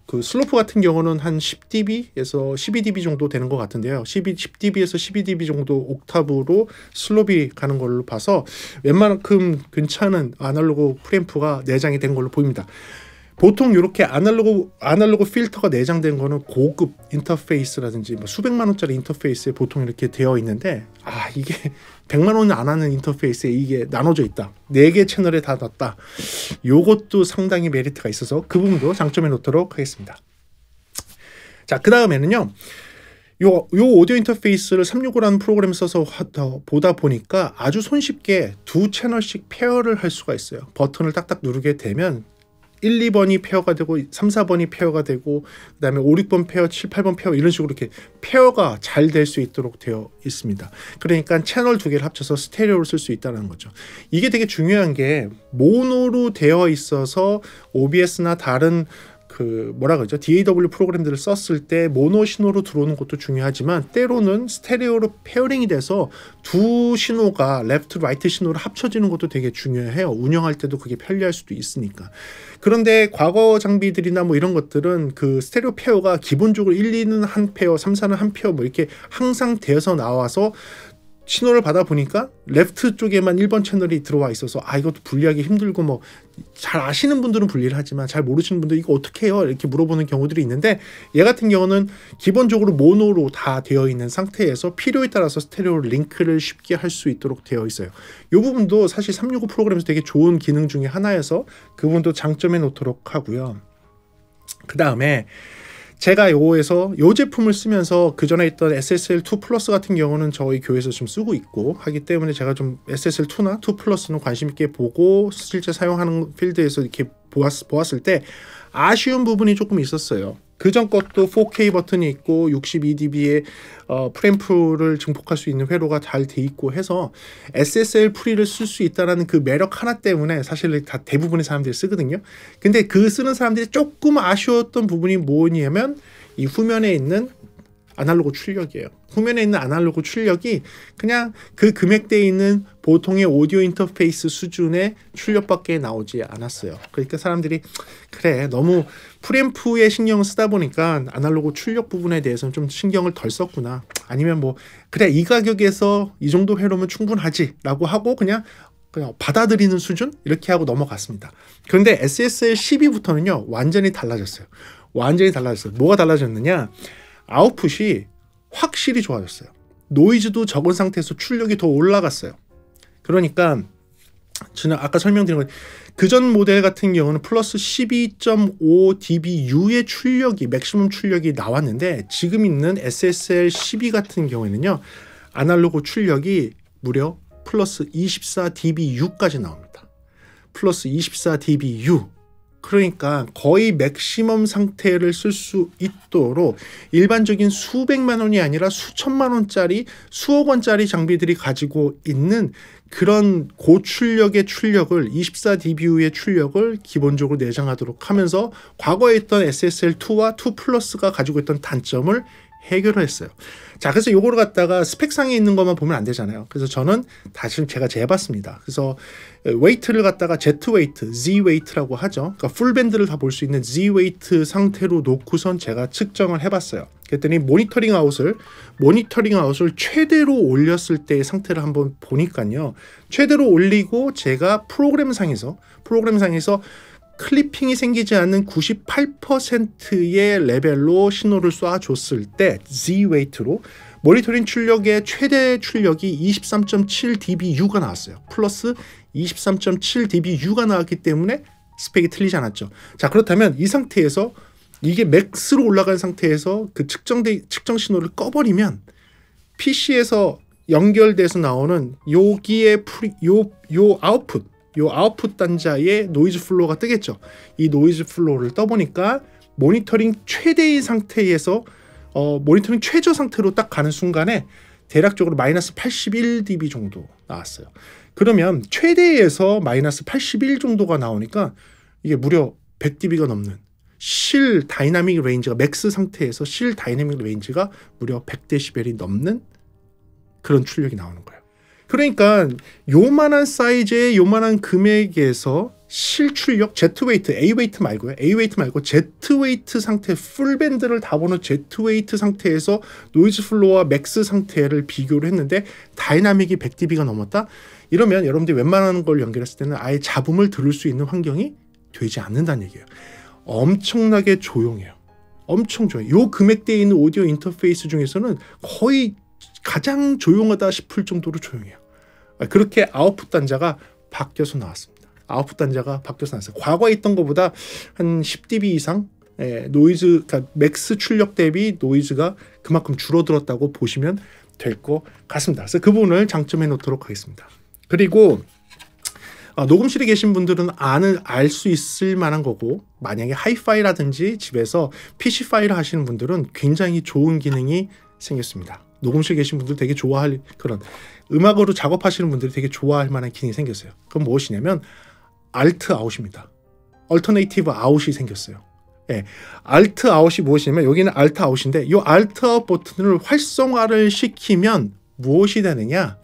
그 슬로프 같은 경우는 한 10dB에서 12dB 정도 되는 것 같은데요. 10dB에서 12dB 정도 옥타브로 슬롭이 가는 걸로 봐서 웬만큼 괜찮은 아날로그 프리앰프가 내장이 된 걸로 보입니다. 보통 이렇게 아날로그 필터가 내장된 거는 고급 인터페이스라든지 뭐 수백만 원짜리 인터페이스에 보통 이렇게 되어 있는데, 이게 100만 원이 안 하는 인터페이스에 이게 나눠져 있다. 4개 채널에 다 넣었다. 요것도 상당히 메리트가 있어서 그 부분도 장점에 놓도록 하겠습니다. 자, 그 다음에는요, 요 오디오 인터페이스를 365라는 프로그램을 써서 보다 보니까 아주 손쉽게 2채널씩 페어를 할 수가 있어요. 버튼을 딱딱 누르게 되면 1, 2번이 페어가 되고 3, 4번이 페어가 되고, 그 다음에 5, 6번 페어, 7, 8번 페어, 이런 식으로 이렇게 페어가 잘 될 수 있도록 되어 있습니다. 그러니까 채널 2개를 합쳐서 스테레오를 쓸 수 있다는 거죠. 이게 되게 중요한 게, 모노로 되어 있어서 OBS나 다른 DAW 프로그램들을 썼을 때 모노 신호로 들어오는 것도 중요하지만, 때로는 스테레오로 페어링이 돼서 두 신호가 레프트 라이트 신호로 합쳐지는 것도 되게 중요해요. 운영할 때도 그게 편리할 수도 있으니까. 그런데 과거 장비들이나 뭐 이런 것들은 그 스테레오 페어가 기본적으로 1, 2는 한 페어, 3, 4는 한 페어 뭐 이렇게 항상 되어서 나와서 신호를 받아 보니까 레프트 쪽에만 1번 채널이 들어와 있어서 이것도 분리하기 힘들고, 뭐 잘 아시는 분들은 분리를 하지만 잘 모르시는 분들 이거 어떻게 해요? 이렇게 물어보는 경우들이 있는데, 얘 같은 경우는 기본적으로 모노로 다 되어 있는 상태에서 필요에 따라서 스테레오 링크를 쉽게 할 수 있도록 되어 있어요. 이 부분도 사실 365 프로그램에서 되게 좋은 기능 중에 하나여서 그 부분도 장점에 놓도록 하고요. 그 다음에 제가 요 제품을 쓰면서 그 전에 있던 SSL2 플러스 같은 경우는 저희 교회에서 좀 쓰고 있고 하기 때문에, 제가 좀 SSL2나 2 플러스는 관심 있게 보고 실제 사용하는 필드에서 이렇게 보았을 때 아쉬운 부분이 조금 있었어요. 그전 것도 4K 버튼이 있고 62dB의 프리앰프를 증폭할 수 있는 회로가 잘 돼 있고 해서 SSL 프리를 쓸 수 있다는 그 매력 하나 때문에 사실 다 대부분의 사람들이 쓰거든요. 근데 그 쓰는 사람들이 조금 아쉬웠던 부분이 뭐냐면, 이 후면에 있는 아날로그 출력이에요. 후면에 있는 아날로그 출력이 그냥 그 금액대에 있는 보통의 오디오 인터페이스 수준의 출력밖에 나오지 않았어요. 그러니까 사람들이 너무 프리앰프에 신경을 쓰다 보니까 아날로그 출력 부분에 대해서는 좀 신경을 덜 썼구나, 아니면 이 가격에서 이 정도 회로면 충분하지 라고 하고 그냥 그냥 받아들이는 수준 이렇게 하고 넘어갔습니다. 그런데 SSL 12부터는요 완전히 달라졌어요. 완전히 달라졌어요. 뭐가 달라졌느냐? 아웃풋이 확실히 좋아졌어요. 노이즈도 적은 상태에서 출력이 더 올라갔어요. 그러니까 저는 아까 설명드린 건 그전 모델 같은 경우는 플러스 12.5 dBU의 출력이 맥시멈 출력이 나왔는데 지금 있는 SSL 12 같은 경우에는요 아날로그 출력이 무려 플러스 24 dBU까지 나옵니다. 플러스 24 dBU. 그러니까 거의 맥시멈 상태를 쓸 수 있도록 일반적인 수백만 원이 아니라 수천만 원짜리 수억 원짜리 장비들이 가지고 있는 그런 고출력의 출력을 24dBU의 출력을 기본적으로 내장하도록 하면서 과거에 있던 SSL2와 2 플러스가 가지고 있던 단점을 해결을 했어요. 자, 그래서 요거를 갖다가 스펙상에 있는 것만 보면 안 되잖아요. 그래서 저는 다시 제가 재봤습니다. 그래서 웨이트를 갖다가 Z 웨이트, Z 웨이트라고 하죠. 그러니까 풀밴드를 다 볼 수 있는 Z 웨이트 상태로 놓고선 제가 측정을 해봤어요. 그랬더니 모니터링 아웃을 최대로 올렸을 때의 상태를 한번 보니까요. 최대로 올리고 제가 프로그램상에서 클리핑이 생기지 않는 98%의 레벨로 신호를 쏴줬을 때 Z-웨이트로 모니터링 출력의 최대 출력이 23.7 dBU가 나왔어요. 플러스 23.7 dBU가 나왔기 때문에 스펙이 틀리지 않았죠. 자, 그렇다면 이 상태에서 이게 맥스로 올라간 상태에서 그 측정 신호를 꺼버리면 PC에서 연결돼서 나오는 여기에 요 아웃풋 단자의 노이즈 플로우가 뜨겠죠. 이 노이즈 플로우를 떠보니까 모니터링 최대의 상태에서 모니터링 최저 상태로 딱 가는 순간에 대략적으로 마이너스 81 dB 정도 나왔어요. 그러면 최대에서 마이너스 81 정도가 나오니까 이게 무려 100 dB가 넘는 실 다이나믹 레인지가 맥스 상태에서 실 다이나믹 레인지가 무려 100dB이 넘는 그런 출력이 나오는 거예요. 그러니까 요만한 사이즈의 요만한 금액에서 실출력 Z웨이트, A웨이트 말고 Z웨이트 상태 풀밴드를 다 보는 Z웨이트 상태에서 노이즈 플로어와 맥스 상태를 비교를 했는데 다이나믹이 100dB가 넘었다? 이러면 여러분들이 웬만한 걸 연결했을 때는 아예 잡음을 들을 수 있는 환경이 되지 않는다는 얘기예요. 엄청나게 조용해요. 엄청 조용해요. 요 금액대에 있는 오디오 인터페이스 중에서는 거의 가장 조용하다 싶을 정도로 조용해요. 그렇게 아웃풋 단자가 바뀌어서 나왔습니다. 아웃풋 단자가 바뀌어서 나왔어요. 과거에 있던 것보다 한 10dB 이상 노이즈, 그러니까 맥스 출력 대비 노이즈가 그만큼 줄어들었다고 보시면 될 것 같습니다. 그래서 그 부분을 장점해 놓도록 하겠습니다. 그리고 녹음실에 계신 분들은 알 수 있을 만한 거고, 만약에 하이파이라든지 집에서 PC 파일 하시는 분들은 굉장히 좋은 기능이 생겼습니다. 녹음실 계신 분들 되게 좋아할 그런 음악으로 작업하시는 분들이 되게 좋아할 만한 기능이 생겼어요. 그건 무엇이냐면 Alt 아웃입니다. 얼터네이티브 아웃이 생겼어요. 예, Alt 아웃이 무엇이냐면 여기는 Alt 아웃인데 이 Alt 아웃 버튼을 활성화를 시키면 무엇이 되느냐?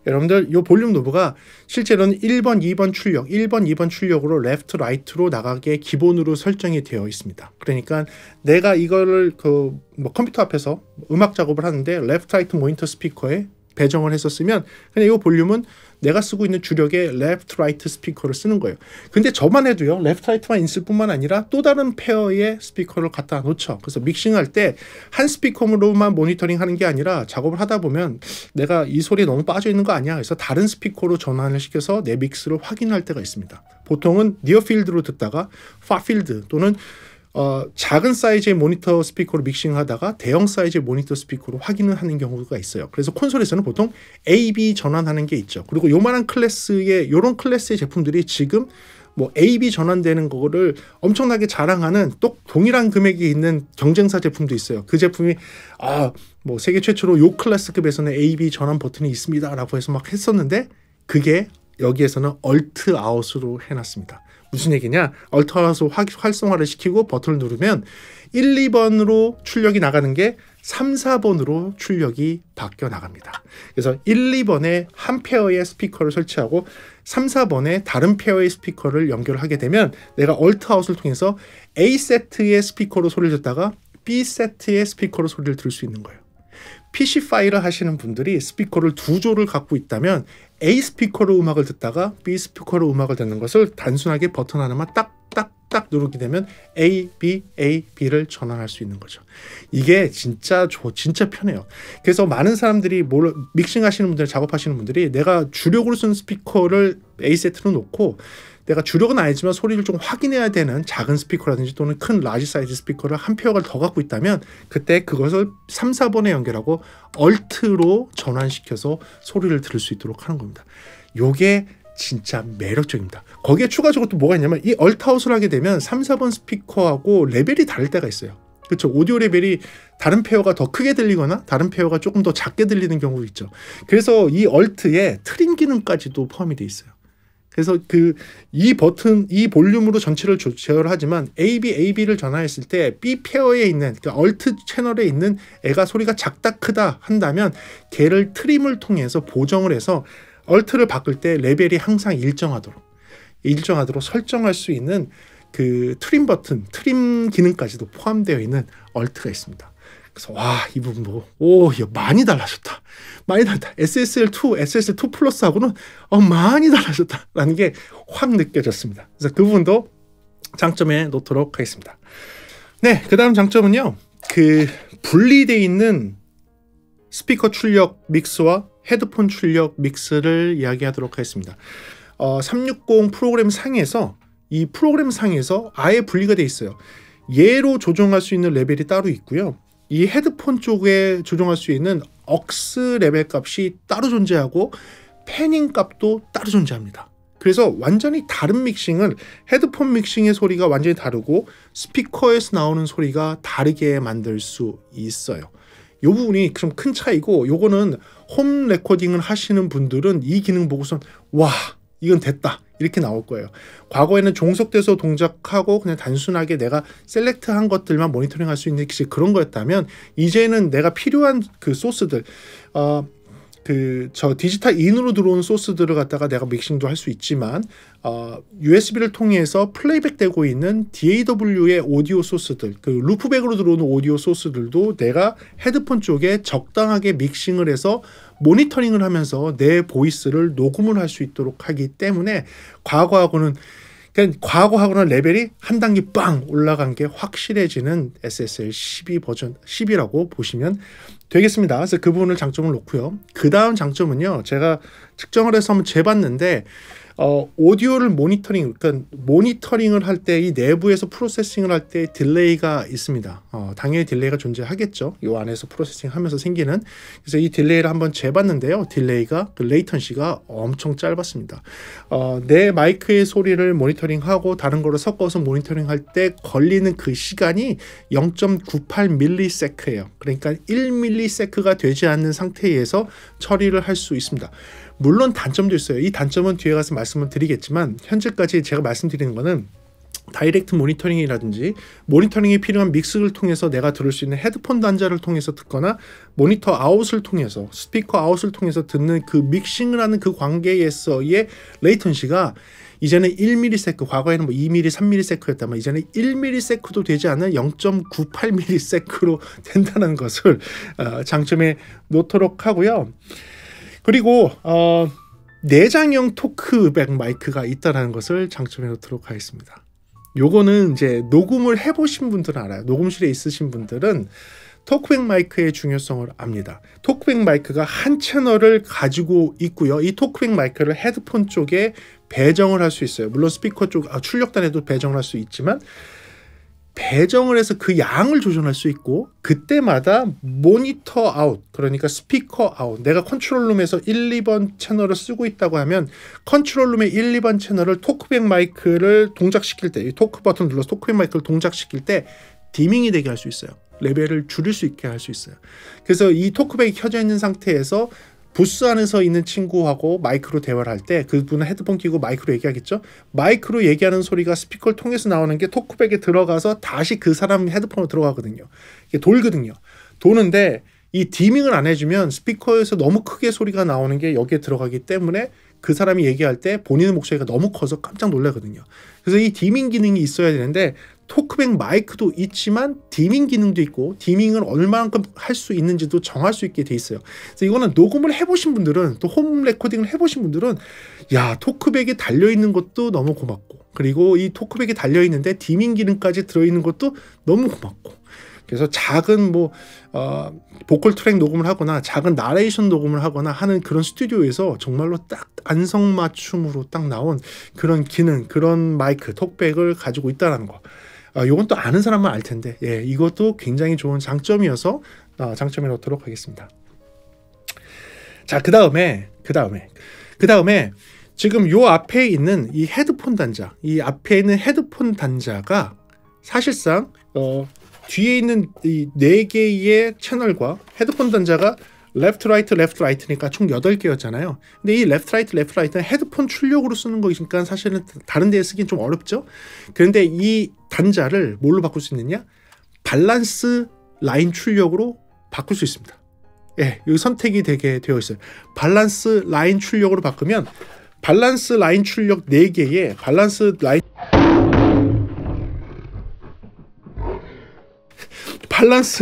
여러분들 이 볼륨 노브가 실제로는 1번, 2번 출력, 1번, 2번 출력으로 레프트, 라이트로 나가게 기본으로 설정이 되어 있습니다. 그러니까 내가 이거를 컴퓨터 앞에서 음악 작업을 하는데 레프트, 라이트 모니터 스피커에 배정을 했었으면 그냥 이 볼륨은 내가 쓰고 있는 주력의 레프트, 라이트 스피커를 쓰는 거예요. 근데 저만 해도요. 레프트, 라이트만 있을 뿐만 아니라 또 다른 페어의 스피커를 갖다 놓죠. 그래서 믹싱할 때 한 스피커로만 모니터링 하는 게 아니라 작업을 하다 보면 내가 이 소리에 너무 빠져 있는 거 아니야. 그래서 다른 스피커로 전환을 시켜서 내 믹스를 확인할 때가 있습니다. 보통은 니어필드로 듣다가 파필드 또는 작은 사이즈의 모니터 스피커로 믹싱하다가 대형 사이즈의 모니터 스피커로 확인을 하는 경우가 있어요. 그래서 콘솔에서는 보통 A/B 전환하는 게 있죠. 그리고 요만한 클래스의 요런 클래스의 제품들이 지금 뭐 A/B 전환되는 거를 엄청나게 자랑하는 또 동일한 금액이 있는 경쟁사 제품도 있어요. 그 제품이 뭐 세계 최초로 요 클래스급에서는 A/B 전환 버튼이 있습니다라고 해서 막 했었는데 그게 여기에서는 얼트 아웃으로 해놨습니다. 무슨 얘기냐? 얼트 아웃으로 활성화를 시키고 버튼을 누르면 1, 2번으로 출력이 나가는 게 3, 4번으로 출력이 바뀌어 나갑니다. 그래서 1, 2번에 한 페어의 스피커를 설치하고 3, 4번에 다른 페어의 스피커를 연결하게 되면 내가 얼트 아웃을 통해서 A 세트의 스피커로 소리를 듣다가 B 세트의 스피커로 소리를 들을 수 있는 거예요. PC 파일을 하시는 분들이 스피커를 두 조를 갖고 있다면 A 스피커로 음악을 듣다가 B 스피커로 음악을 듣는 것을 단순하게 버튼 하나만 딱 누르게 되면 A, B를 전환할 수 있는 거죠. 이게 진짜 편해요. 그래서 많은 사람들이 믹싱 하시는 분들, 작업하시는 분들이 내가 주력으로 쓴 스피커를 A 세트로 놓고 내가 주력은 아니지만 소리를 좀 확인해야 되는 작은 스피커라든지 또는 큰 라지 사이즈 스피커를 한 페어를 더 갖고 있다면 그때 그것을 3, 4번에 연결하고 얼트로 전환시켜서 소리를 들을 수 있도록 하는 겁니다. 요게 진짜 매력적입니다. 거기에 추가적으로 또 뭐가 있냐면 이 얼트아웃을 하게 되면 3, 4번 스피커하고 레벨이 다를 때가 있어요. 그렇죠. 오디오 레벨이 다른 페어가 더 크게 들리거나 다른 페어가 조금 더 작게 들리는 경우도 있죠. 그래서 이 얼트에 트림 기능까지도 포함이 돼 있어요. 그래서 이 버튼, 이 볼륨으로 전체를 제어를 하지만 AB를 전환했을 때 B 페어에 있는 그러니까 얼트 채널에 있는 애가 소리가 작다 크다 한다면 걔를 트림을 통해서 보정을 해서 얼트를 바꿀 때 레벨이 항상 일정하도록 설정할 수 있는 그 트림 버튼, 트림 기능까지도 포함되어 있는 얼트가 있습니다. 그래서 와, 이 부분 보고 이거 많이 달라졌다. SSL2, SSL2 플러스하고는 많이 달라졌다라는 게 확 느껴졌습니다. 그래서 그 부분도 장점에 놓도록 하겠습니다. 네, 그 다음 장점은요. 그 분리되어 있는 스피커 출력 믹스와 헤드폰 출력 믹스를 이야기하도록 하겠습니다. 360 프로그램 상에서 이 프로그램 상에서 아예 분리가 되어 있어요. 얘로 조정할 수 있는 레벨이 따로 있고요. 이 헤드폰 쪽에 조정할 수 있는 억스 레벨 값이 따로 존재하고 패닝 값도 따로 존재합니다. 그래서 완전히 다른 믹싱을 헤드폰 믹싱의 소리가 완전히 다르고 스피커에서 나오는 소리가 다르게 만들 수 있어요. 이 부분이 좀 큰 차이고 요거는 홈 레코딩을 하시는 분들은 이 기능 보고선 와 이건 됐다 이렇게 나올 거예요. 과거에는 종속돼서 동작하고 그냥 단순하게 내가 셀렉트한 것들만 모니터링 할 수 있는 그런 거였다면 이제는 내가 필요한 그 소스들 저 디지털 인으로 들어온 소스들을 갖다가 내가 믹싱도 할 수 있지만 USB를 통해서 플레이백 되고 있는 DAW의 오디오 소스들, 그 루프백으로 들어오는 오디오 소스들도 내가 헤드폰 쪽에 적당하게 믹싱을 해서 모니터링을 하면서 내 보이스를 녹음을 할 수 있도록 하기 때문에 과거하고는 레벨이 한 단계 빵 올라간 게 확실해지는 SSL 12 버전 10이라고 보시면 되겠습니다. 그래서 그 부분을 장점을 놓고요. 그 다음 장점은요. 제가 측정을 해서 한번 재봤는데 오디오를 모니터링을 할 때 이 내부에서 프로세싱을 할 때 딜레이가 있습니다. 당연히 딜레이가 존재하겠죠. 이 안에서 프로세싱하면서 생기는. 그래서 이 딜레이를 한번 재봤는데요. 딜레이가 레이턴시가 엄청 짧았습니다. 내 마이크의 소리를 모니터링하고 다른 거를 섞어서 모니터링할 때 걸리는 그 시간이 0.98ms예요. 그러니까 1ms가 되지 않는 상태에서 처리를 할 수 있습니다. 물론 단점도 있어요. 이 단점은 뒤에 가서 말씀을 드리겠지만 현재까지 제가 말씀드리는 거는 다이렉트 모니터링이라든지 모니터링이 필요한 믹스를 통해서 내가 들을 수 있는 헤드폰 단자를 통해서 듣거나 모니터 아웃을 통해서 스피커 아웃을 통해서 듣는 그 믹싱을 하는 그 관계에서의 레이턴시가 이제는 1ms, 과거에는 2ms, 3ms였다면 이제는 1ms도 되지 않는 0.98ms로 된다는 것을 장점에 놓도록 하고요. 그리고 내장형 토크백 마이크가 있다는 것을 장점에 놓도록 하겠습니다. 요거는 이제 녹음을 해보신 분들은 알아요. 녹음실에 있으신 분들은 토크백 마이크의 중요성을 압니다. 토크백 마이크가 한 채널을 가지고 있고요. 이 토크백 마이크를 헤드폰 쪽에 배정을 할 수 있어요. 물론 스피커 쪽 출력단에도 배정을 할 수 있지만 배정을 해서 그 양을 조절할 수 있고 그때마다 모니터 아웃, 그러니까 스피커 아웃, 내가 컨트롤룸에서 1, 2번 채널을 쓰고 있다고 하면 컨트롤룸의 1, 2번 채널을 토크백 마이크를 동작시킬 때, 이 토크 버튼을 눌러서 토크백 마이크를 동작시킬 때 디밍이 되게 할 수 있어요. 레벨을 줄일 수 있게 할 수 있어요. 그래서 이 토크백이 켜져 있는 상태에서 부스 안에서 있는 친구하고 마이크로 대화를 할 때 그분은 헤드폰 끼고 마이크로 얘기하겠죠. 마이크로 얘기하는 소리가 스피커를 통해서 나오는 게 토크백에 들어가서 다시 그 사람 헤드폰으로 들어가거든요. 이게 돌거든요. 도는데 이 디밍을 안 해주면 스피커에서 너무 크게 소리가 나오는 게 여기에 들어가기 때문에 그 사람이 얘기할 때 본인의 목소리가 너무 커서 깜짝 놀라거든요. 그래서 이 디밍 기능이 있어야 되는데 토크백 마이크도 있지만 디밍 기능도 있고 디밍은 얼마만큼 할 수 있는지도 정할 수 있게 돼 있어요. 그래서 이거는 녹음을 해보신 분들은 또 홈 레코딩을 해보신 분들은 야 토크백이 달려있는 것도 너무 고맙고 그리고 이 토크백이 달려있는데 디밍 기능까지 들어있는 것도 너무 고맙고 그래서 작은 보컬 트랙 녹음을 하거나 작은 나레이션 녹음을 하거나 하는 그런 스튜디오에서 정말로 딱 안성맞춤으로 딱 나온 그런 기능, 그런 마이크, 톡백을 가지고 있다는 거. 이건 또 아는 사람만 알 텐데, 예, 이것도 굉장히 좋은 장점이어서 장점에 넣도록 하겠습니다. 자, 그 다음에 지금 요 앞에 있는 이 헤드폰 단자, 이 앞에 있는 헤드폰 단자가 사실상 뒤에 있는 이 4개의 채널과 헤드폰 단자가 레프트 라이트니까 총 8개였잖아요. 근데 이 레프트 라이트는 헤드폰 출력으로 쓰는 거니까 사실은 다른 데에 쓰긴 좀 어렵죠. 그런데 이 단자를 뭘로 바꿀 수 있느냐? 밸런스 라인 출력으로 바꿀 수 있습니다. 예, 이 선택이 되게 되어 있어요. 밸런스 라인 출력으로 바꾸면 밸런스 라인 출력 4개의 밸런스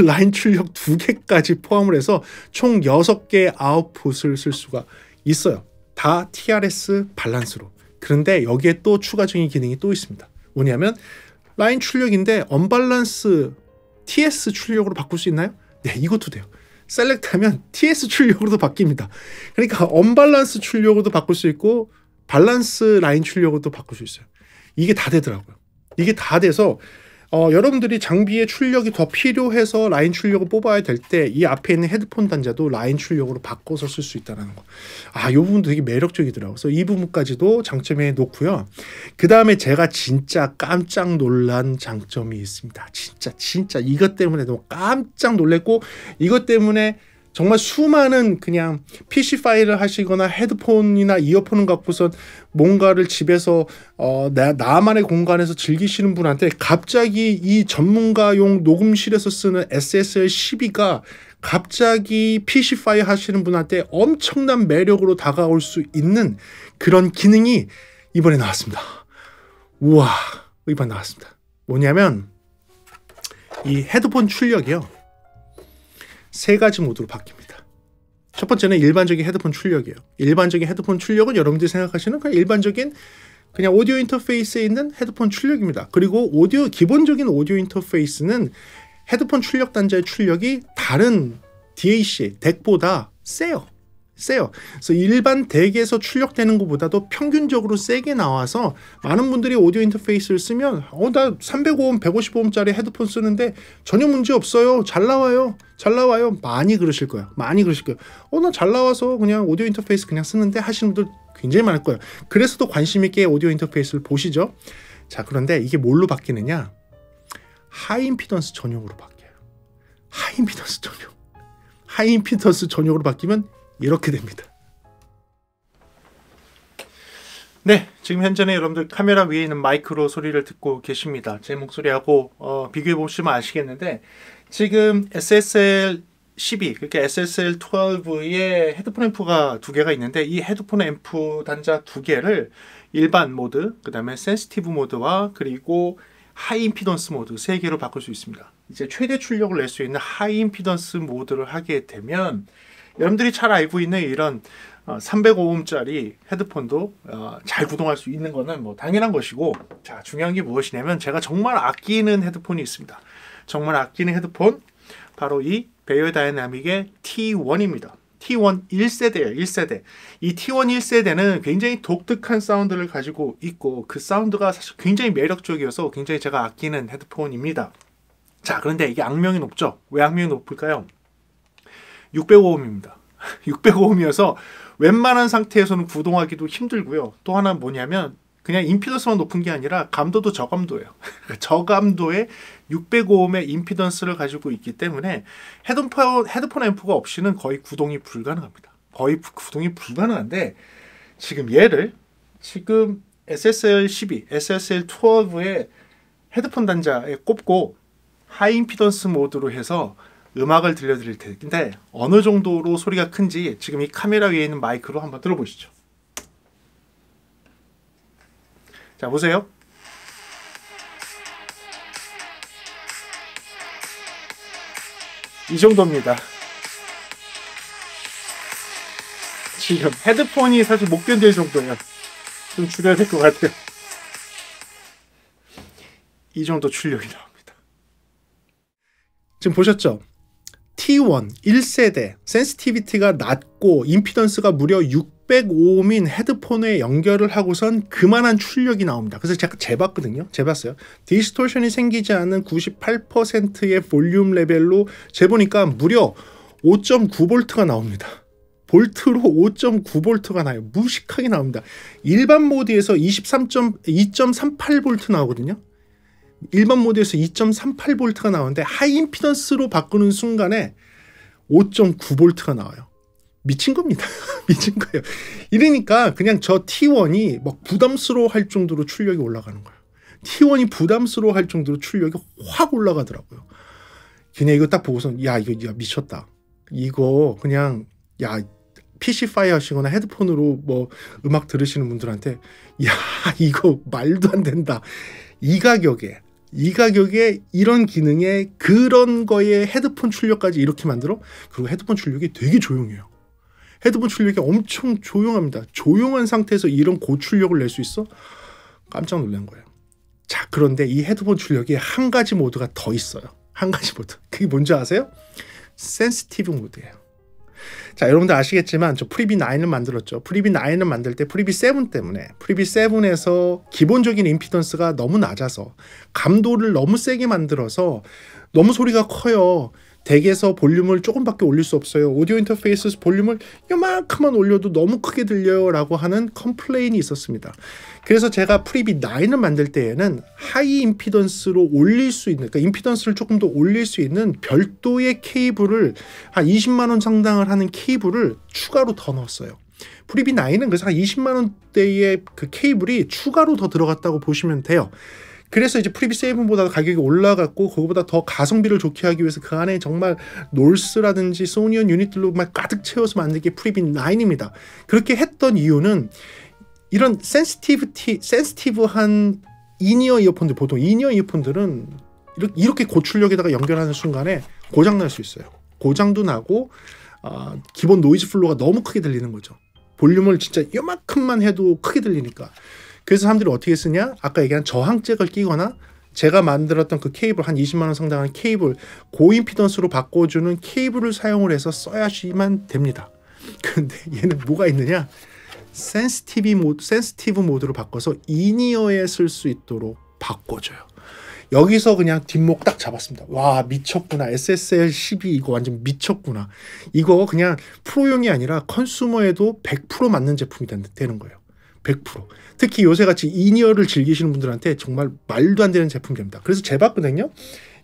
라인 출력 2개까지 포함을 해서 총 6개의 아웃풋을 쓸 수가 있어요. 다 TRS 밸런스로. 그런데 여기에 또 추가적인 기능이 또 있습니다. 뭐냐면 라인 출력인데 언밸런스 TS 출력으로 바꿀 수 있나요? 네, 이것도 돼요. 셀렉트하면 TS 출력으로도 바뀝니다. 그러니까 언밸런스 출력으로도 바꿀 수 있고 밸런스 라인 출력으로도 바꿀 수 있어요. 이게 다 되더라고요. 이게 다 돼서 여러분들이 장비에 출력이 더 필요해서 라인 출력을 뽑아야 될 때 이 앞에 있는 헤드폰 단자도 라인 출력으로 바꿔서 쓸 수 있다는 거. 이 부분도 되게 매력적이더라고요. 그래서 이 부분까지도 장점에 놓고요. 그 다음에 제가 진짜 깜짝 놀란 장점이 있습니다. 진짜 이것 때문에 너무 깜짝 놀랐고 이것 때문에 정말 수많은 그냥 PC 파일을 하시거나 헤드폰이나 이어폰을 갖고서 뭔가를 집에서 나만의 공간에서 즐기시는 분한테 갑자기 이 전문가용 녹음실에서 쓰는 SSL12가 갑자기 PC 파일 하시는 분한테 엄청난 매력으로 다가올 수 있는 그런 기능이 이번에 나왔습니다. 우와, 이번에 나왔습니다. 뭐냐면 이 헤드폰 출력이요. 3가지 모드로 바뀝니다. 첫 번째는 일반적인 헤드폰 출력이에요. 일반적인 헤드폰 출력은 여러분들이 생각하시는 그냥 일반적인 그냥 오디오 인터페이스에 있는 헤드폰 출력입니다. 그리고 기본적인 오디오 인터페이스는 헤드폰 출력 단자의 출력이 다른 DAC 덱보다 세요. 그래서 일반 덱에서 출력되는 것보다도 평균적으로 세게 나와서 많은 분들이 오디오 인터페이스를 쓰면 나 300오hm, 150ohm짜리 헤드폰 쓰는데 전혀 문제 없어요. 잘 나와요. 많이 그러실 거예요. 나 잘 나와서 그냥 오디오 인터페이스 그냥 쓰는데 하시는 분들 굉장히 많을 거예요. 그래서 또 관심 있게 오디오 인터페이스를 보시죠. 자, 그런데 이게 뭘로 바뀌느냐? 하이임피던스 전용으로 바뀌어요. 하이임피던스 전용으로 바뀌면 이렇게 됩니다. 네, 지금 현재는 여러분들 카메라 위에 있는 마이크로 소리를 듣고 계십니다. 제 목소리하고 비교해 보시면 아시겠는데 지금 SSL12, 그러니까 SSL12의 헤드폰 앰프가 2개가 있는데 이 헤드폰 앰프 단자 2개를 일반 모드, 그 다음에 센시티브 모드와 그리고 하이임피던스 모드 3개로 바꿀 수 있습니다. 이제 최대 출력을 낼 수 있는 하이임피던스 모드를 하게 되면 여러분들이 잘 알고 있는 이런 300ohm짜리 헤드폰도 잘 구동할 수 있는 거는 뭐 당연한 것이고, 자, 중요한 게 무엇이냐면 제가 정말 아끼는 헤드폰이 있습니다. 정말 아끼는 헤드폰, 바로 이 베이어 다이나믹의 T1입니다. T1 1세대예요. 1세대. 이 T1 1세대는 굉장히 독특한 사운드를 가지고 있고 그 사운드가 사실 굉장히 매력적이어서 굉장히 제가 아끼는 헤드폰입니다. 자, 그런데 이게 악명이 높죠. 왜 악명이 높을까요? 600ohm입니다. 600ohm이어서 웬만한 상태에서는 구동하기도 힘들고요. 또 하나 뭐냐면 그냥 임피던스만 높은 게 아니라 감도도 저감도예요. 저감도의 600ohm의 임피던스를 가지고 있기 때문에 헤드폰 앰프가 없이는 거의 구동이 불가능합니다. 거의 구동이 불가능한데 지금 얘를 지금 SSL12, SSL12의 헤드폰 단자에 꼽고 하이임피던스 모드로 해서 음악을 들려드릴 텐데 어느 정도로 소리가 큰지 지금 이 카메라 위에 있는 마이크로 한번 들어보시죠. 자, 보세요. 이 정도입니다. 지금 헤드폰이 사실 못 견딜 정도예요. 좀 줄여야 될 것 같아요. 이 정도 출력이 나옵니다. 지금 보셨죠? T1 1세대 센시티비티가 낮고 임피던스가 무려 605옴인 헤드폰에 연결을 하고선 그만한 출력이 나옵니다. 그래서 제가 재봤거든요. 재봤어요. 디스토션이 생기지 않은 98%의 볼륨 레벨로 재보니까 무려 5.9V가 나옵니다. 볼트로 5.9V가 나요. 무식하게 나옵니다. 일반 모드에서 2.38V 나오거든요. 일반 모드에서 2.38V가 나오는데 하이 임피던스로 바꾸는 순간에 5.9V가 나와요. 미친 겁니다. 미친 거예요. 이러니까 그냥 저 T1이 막 부담스러워 할 정도로 출력이 올라가는 거예요. T1이 부담스러워 할 정도로 출력이 확 올라가더라고요. 그냥 이거 딱 보고선 야 미쳤다. 이거 그냥 야 PC-Fi 하시거나 헤드폰으로 뭐 음악 들으시는 분들한테 야 이거 말도 안 된다. 이 가격에 이런 기능에 그런 거에 헤드폰 출력까지 이렇게 만들어? 그리고 헤드폰 출력이 되게 조용해요. 헤드폰 출력이 엄청 조용합니다. 조용한 상태에서 이런 고출력을 낼 수 있어? 깜짝 놀란 거예요. 자, 그런데 이 헤드폰 출력이 한 가지 모드가 더 있어요. 한 가지 모드. 그게 뭔지 아세요? 센시티브 모드예요. 자, 여러분들 아시겠지만 저 프리비 9을 만들었죠. 프리비 9을 만들 때 프리비 7 때문에 프리비 7에서 기본적인 임피던스가 너무 낮아서 감도를 너무 세게 만들어서 너무 소리가 커요. 덱에서 볼륨을 조금밖에 올릴 수 없어요. 오디오 인터페이스 볼륨을 요만큼만 올려도 너무 크게 들려요 라고 하는 컴플레인이 있었습니다. 그래서 제가 프리비 9을 만들 때에는 하이 임피던스로 올릴 수 있는, 그러니까 임피던스를 조금 더 올릴 수 있는 별도의 케이블을 한 20만 원 상당을 하는 케이블을 추가로 더 넣었어요. 프리비 9은 그래서 한 20만 원대의 그 케이블이 추가로 더 들어갔다고 보시면 돼요. 그래서 이제 프리비 7보다 가격이 올라갔고 그거보다 더 가성비를 좋게 하기 위해서 그 안에 정말 놀스라든지 소니언 유닛들로 막 가득 채워서 만든 게 프리비 9입니다. 그렇게 했던 이유는 이런 센시티브한 이니어 이어폰들, 보통 이니어 이어폰들은 이렇게 고출력에다가 연결하는 순간에 고장 날 수 있어요. 고장도 나고 기본 노이즈 플로우가 너무 크게 들리는 거죠. 볼륨을 진짜 요만큼만 해도 크게 들리니까. 그래서 사람들이 어떻게 쓰냐? 아까 얘기한 저항잭을 끼거나 제가 만들었던 그 케이블, 한 20만 원 상당한 케이블, 고임피던스로 바꿔주는 케이블을 사용을 해서 써야지만 됩니다. 그런데 얘는 뭐가 있느냐? 센시티브 모드로 바꿔서 이니어에 쓸 수 있도록 바꿔줘요. 여기서 그냥 뒷목 딱 잡았습니다. 와, 미쳤구나. SSL12 이거 완전 미쳤구나. 이거 그냥 프로용이 아니라 컨슈머에도 100% 맞는 제품이 되는 거예요. 100%. 특히 요새같이 이니어를 즐기시는 분들한테 정말 말도 안 되는 제품이 됩니다. 그래서 재봤거든요.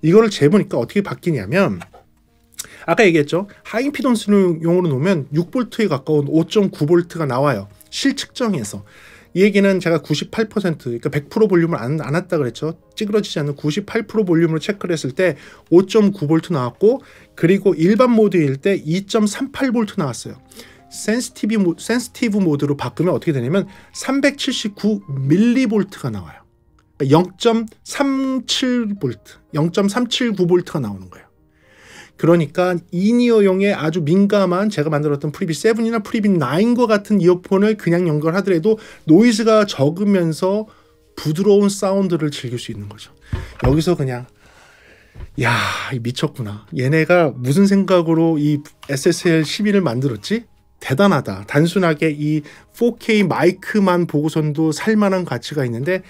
이거를 재보니까 어떻게 바뀌냐면 아까 얘기했죠. 하이임피던스용으로 놓으면 6V에 가까운 5.9V가 나와요. 실측정에서. 이 얘기는 제가 98% 그러니까 100% 볼륨을 안 했다 그랬죠. 찌그러지지 않는 98% 볼륨으로 체크를 했을 때 5.9V 나왔고 그리고 일반 모드일 때 2.38V 나왔어요. 센시티브 모드로 바꾸면 어떻게 되냐면 379mV가 나와요. 0.37V, 0.379V가 나오는 거예요. 그러니까 이니어용에 아주 민감한 제가 만들었던 프리비 7이나 프리비 9과 같은 이어폰을 그냥 연결하더라도 노이즈가 적으면서 부드러운 사운드를 즐길 수 있는 거죠. 여기서 그냥 야, 미쳤구나. 얘네가 무슨 생각으로 이 SSL12를 만들었지? 대단하다. 단순하게 이 4K 마이크만 보고선도 살만한 가치가 있는데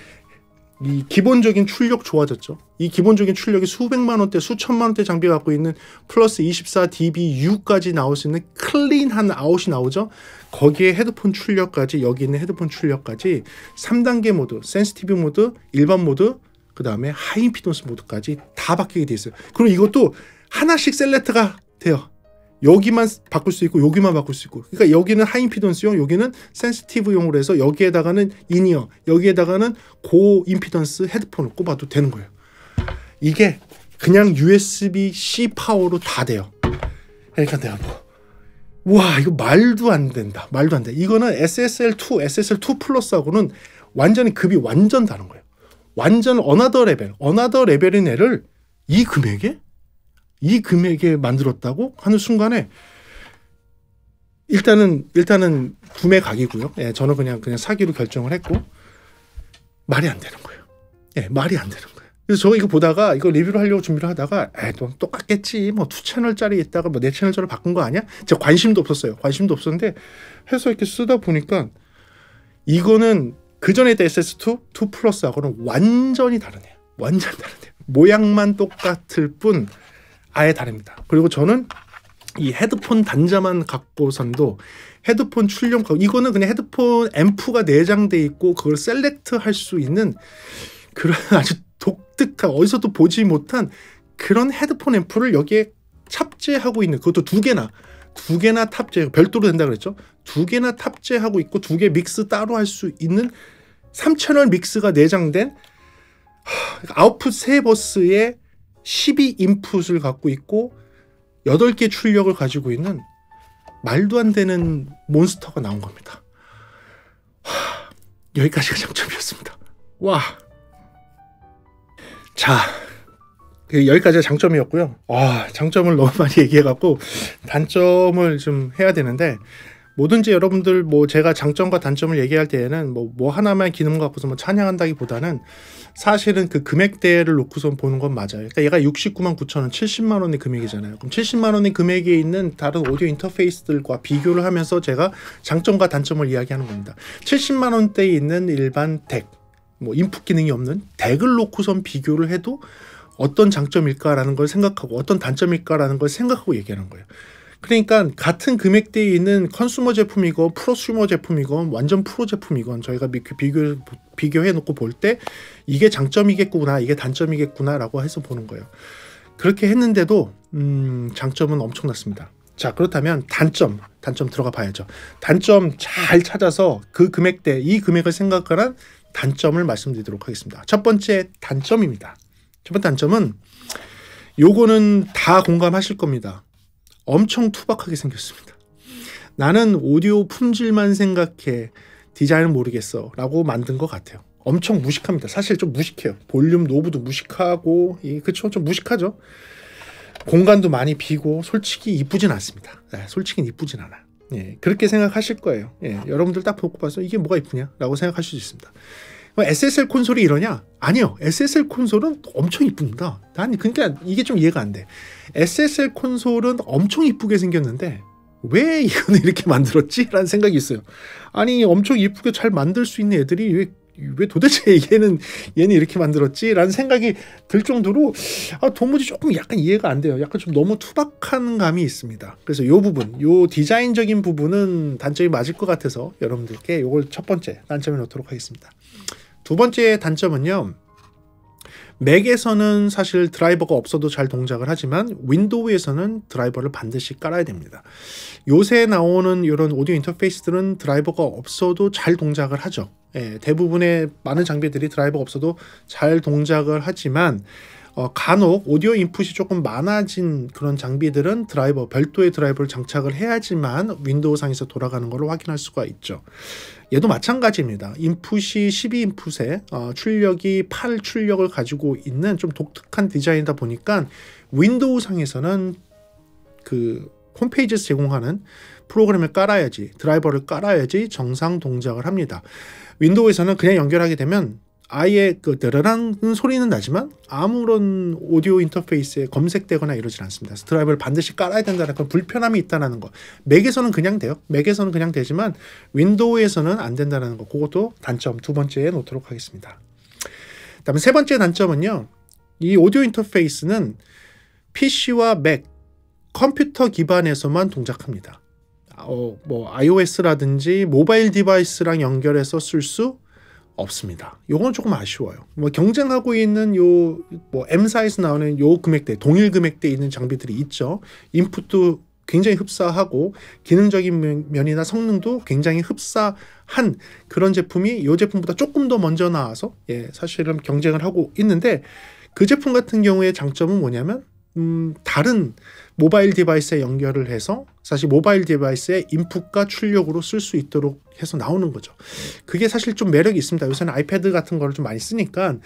이 기본적인 출력 좋아졌죠. 이 기본적인 출력이 수백만 원대, 수천만 원대 장비 갖고 있는 플러스 24dBU까지 나올 수 있는 클린한 아웃이 나오죠. 거기에 헤드폰 출력까지, 여기 있는 헤드폰 출력까지 3단계 모드, 센시티브 모드, 일반 모드, 그 다음에 하이임피던스 모드까지 다 바뀌게 돼 있어요. 그리고 이것도 하나씩 셀렉트가 돼요. 여기만 바꿀 수 있고 여기만 바꿀 수 있고, 그러니까 여기는 하이임피던스용, 여기는 센시티브용으로 해서 여기에다가는 이니어, 여기에다가는 고임피던스 헤드폰을 꼽아도 되는 거예요. 이게 그냥 USB-C 파워로 다 돼요. 그러니까 내가 와, 이거 말도 안 된다. 말도 안 돼. 이거는 SSL2 플러스하고는 완전히 급이 완전 다른 거예요. 완전 어나더 레벨인 애를 이 금액에? 이 금액에 만들었다고 하는 순간에 일단은 구매 각이고요. 예, 저는 그냥 사기로 결정을 했고 말이 안 되는 거예요. 예, 말이 안 되는 거예요. 그래서 저 이거 보다가 이거 리뷰를 하려고 준비를 하다가 또 똑같겠지. 뭐 2채널짜리 있다가 뭐 4채널짜리 바꾼 거 아니야? 제가 관심도 없었어요. 관심도 없었는데 해서 이렇게 쓰다 보니까 이거는 그전에 했던 SS2 2 플러스하고는 완전히 다르네요. 완전히 다르네요. 모양만 똑같을 뿐 아예 다릅니다. 그리고 저는 이 헤드폰 단자만 갖고선도 헤드폰 출력, 이거는 그냥 헤드폰 앰프가 내장돼 있고 그걸 셀렉트 할 수 있는 그런 아주 독특한, 어디서도 보지 못한 그런 헤드폰 앰프를 여기에 탑재하고 있는, 그것도 두 개나 탑재, 별도로 된다 그랬죠. 2개나 탑재하고 있고 2개 믹스 따로 할 수 있는 3채널 믹스가 내장된 아웃풋 3버스에 12인풋을 갖고 있고 8개 출력을 가지고 있는 말도 안 되는 몬스터가 나온 겁니다. 여기까지가 장점이었습니다. 와. 자, 여기까지가 장점이었고요. 장점을 너무 많이 얘기해갖고 단점을 좀 해야 되는데, 뭐든지 여러분들 뭐 제가 장점과 단점을 얘기할 때에는 뭐 하나만 기능 갖고서 뭐 찬양한다기보다는 사실은 그 금액대를 놓고서 보는 건 맞아요. 그러니까 얘가 69만 9천 원, 70만 원의 금액이잖아요. 그럼 70만 원의 금액에 있는 다른 오디오 인터페이스들과 비교를 하면서 제가 장점과 단점을 이야기하는 겁니다. 70만 원대에 있는 일반 덱, 뭐 인풋 기능이 없는 덱을 놓고선 비교를 해도 어떤 장점일까라는 걸 생각하고 어떤 단점일까라는 걸 생각하고 얘기하는 거예요. 그러니까 같은 금액대에 있는 컨슈머 제품이건 프로슈머 제품이건 완전 프로 제품이건 저희가 비교해 놓고 볼 때 이게 장점이겠구나, 이게 단점이겠구나 라고 해서 보는 거예요. 그렇게 했는데도 장점은 엄청났습니다. 자, 그렇다면 단점 들어가 봐야죠. 단점 잘 찾아서 그 금액대, 이 금액을 생각하는 단점을 말씀드리도록 하겠습니다. 첫 번째 단점입니다. 첫 번째 단점은 요거는 다 공감하실 겁니다. 엄청 투박하게 생겼습니다. 나는 오디오 품질만 생각해, 디자인은 모르겠어 라고 만든 것 같아요. 엄청 무식합니다. 사실 좀 무식해요. 볼륨 노브도 무식하고, 그쵸? 좀 무식하죠? 공간도 많이 비고 솔직히 이쁘진 않습니다. 솔직히 이쁘진 않아요. 예, 그렇게 생각하실 거예요. 예, 여러분들 딱 보고 봐서 이게 뭐가 이쁘냐 라고 생각하실 수 있습니다. SSL 콘솔이 이러냐? 아니요. SSL 콘솔은 엄청 이쁩니다. 그러니까 이게 좀 이해가 안 돼. SSL 콘솔은 엄청 이쁘게 생겼는데 왜 이거는 이렇게 만들었지? 라는 생각이 있어요. 아니 엄청 이쁘게 잘 만들 수 있는 애들이 왜 도대체 얘는 이렇게 만들었지? 라는 생각이 들 정도로 도무지 조금 약간 이해가 안 돼요. 약간 좀 너무 투박한 감이 있습니다. 그래서 이 부분, 이 디자인적인 부분은 단점이 맞을 것 같아서 여러분들께 이걸 첫 번째 단점에 놓도록 하겠습니다. 두 번째 단점은요, 맥에서는 사실 드라이버가 없어도 잘 동작을 하지만 윈도우에서는 드라이버를 반드시 깔아야 됩니다. 요새 나오는 이런 오디오 인터페이스들은 드라이버가 없어도 잘 동작을 하죠. 예, 대부분의 많은 장비들이 드라이버가 없어도 잘 동작을 하지만 간혹 오디오 인풋이 조금 많아진 그런 장비들은 별도의 드라이버를 장착을 해야지만 윈도우 상에서 돌아가는 걸 확인할 수가 있죠. 얘도 마찬가지입니다. 인풋이 12인풋에 출력이 8 출력을 가지고 있는 좀 독특한 디자인이다 보니까 윈도우 상에서는 그 홈페이지에서 제공하는 프로그램을 깔아야지, 드라이버를 깔아야지 정상 동작을 합니다. 윈도우에서는 그냥 연결하게 되면 아예 그 드르르는 소리는 나지만 아무런 오디오 인터페이스에 검색되거나 이러질 않습니다. 그래서 드라이버를 반드시 깔아야 된다는 그런 불편함이 있다는 거. 맥에서는 그냥 돼요. 맥에서는 그냥 되지만 윈도우에서는 안 된다는 거. 그것도 단점 두 번째에 놓도록 하겠습니다. 그다음에 세 번째 단점은요, 이 오디오 인터페이스는 PC와 맥, 컴퓨터 기반에서만 동작합니다. 뭐 iOS라든지 모바일 디바이스랑 연결해서 쓸 수 없습니다. 요건 조금 아쉬워요. 뭐 경쟁하고 있는 뭐 M사에서 나오는 요 금액대, 동일 금액대에 있는 장비들이 있죠. 인풋도 굉장히 흡사하고 기능적인 면이나 성능도 굉장히 흡사한 그런 제품이 요 제품보다 조금 더 먼저 나와서 사실은 경쟁을 하고 있는데, 그 제품 같은 경우에 장점은 뭐냐면 다른 모바일 디바이스에 연결을 해서 사실 모바일 디바이스의 인풋과 출력으로 쓸 수 있도록 해서 나오는 거죠. 그게 사실 좀 매력이 있습니다. 요새는 아이패드 같은 거를 좀 많이 쓰니까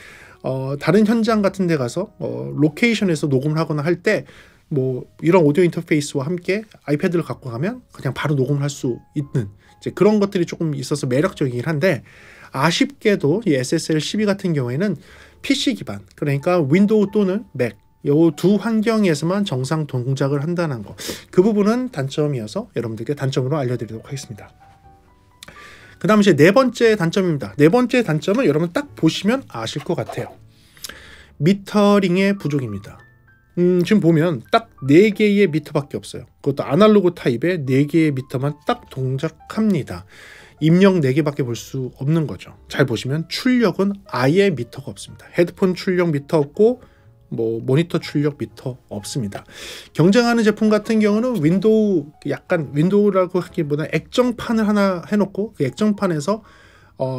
다른 현장 같은 데 가서 로케이션에서 녹음을 하거나 할 때 뭐 이런 오디오 인터페이스와 함께 아이패드를 갖고 가면 그냥 바로 녹음을 할 수 있는 이제 그런 것들이 조금 있어서 매력적이긴 한데, 아쉽게도 이 SSL 12 같은 경우에는 PC 기반, 그러니까 윈도우 또는 맥 이 두 환경에서만 정상 동작을 한다는 거, 그 부분은 단점이어서 여러분들께 단점으로 알려드리도록 하겠습니다. 그 다음 이제 네 번째 단점입니다. 네 번째 단점은 여러분 딱 보시면 아실 것 같아요. 미터링의 부족입니다. 지금 보면 딱 4개의 미터밖에 없어요. 그것도 아날로그 타입의 4개의 미터만 딱 동작합니다. 입력 4개밖에 볼 수 없는 거죠. 잘 보시면 출력은 아예 미터가 없습니다. 헤드폰 출력 미터 없고 뭐 모니터 출력 미터 없습니다. 경쟁하는 제품 같은 경우는 윈도우, 약간 윈도우라고 하기보다 액정판을 하나 해놓고 그 액정판에서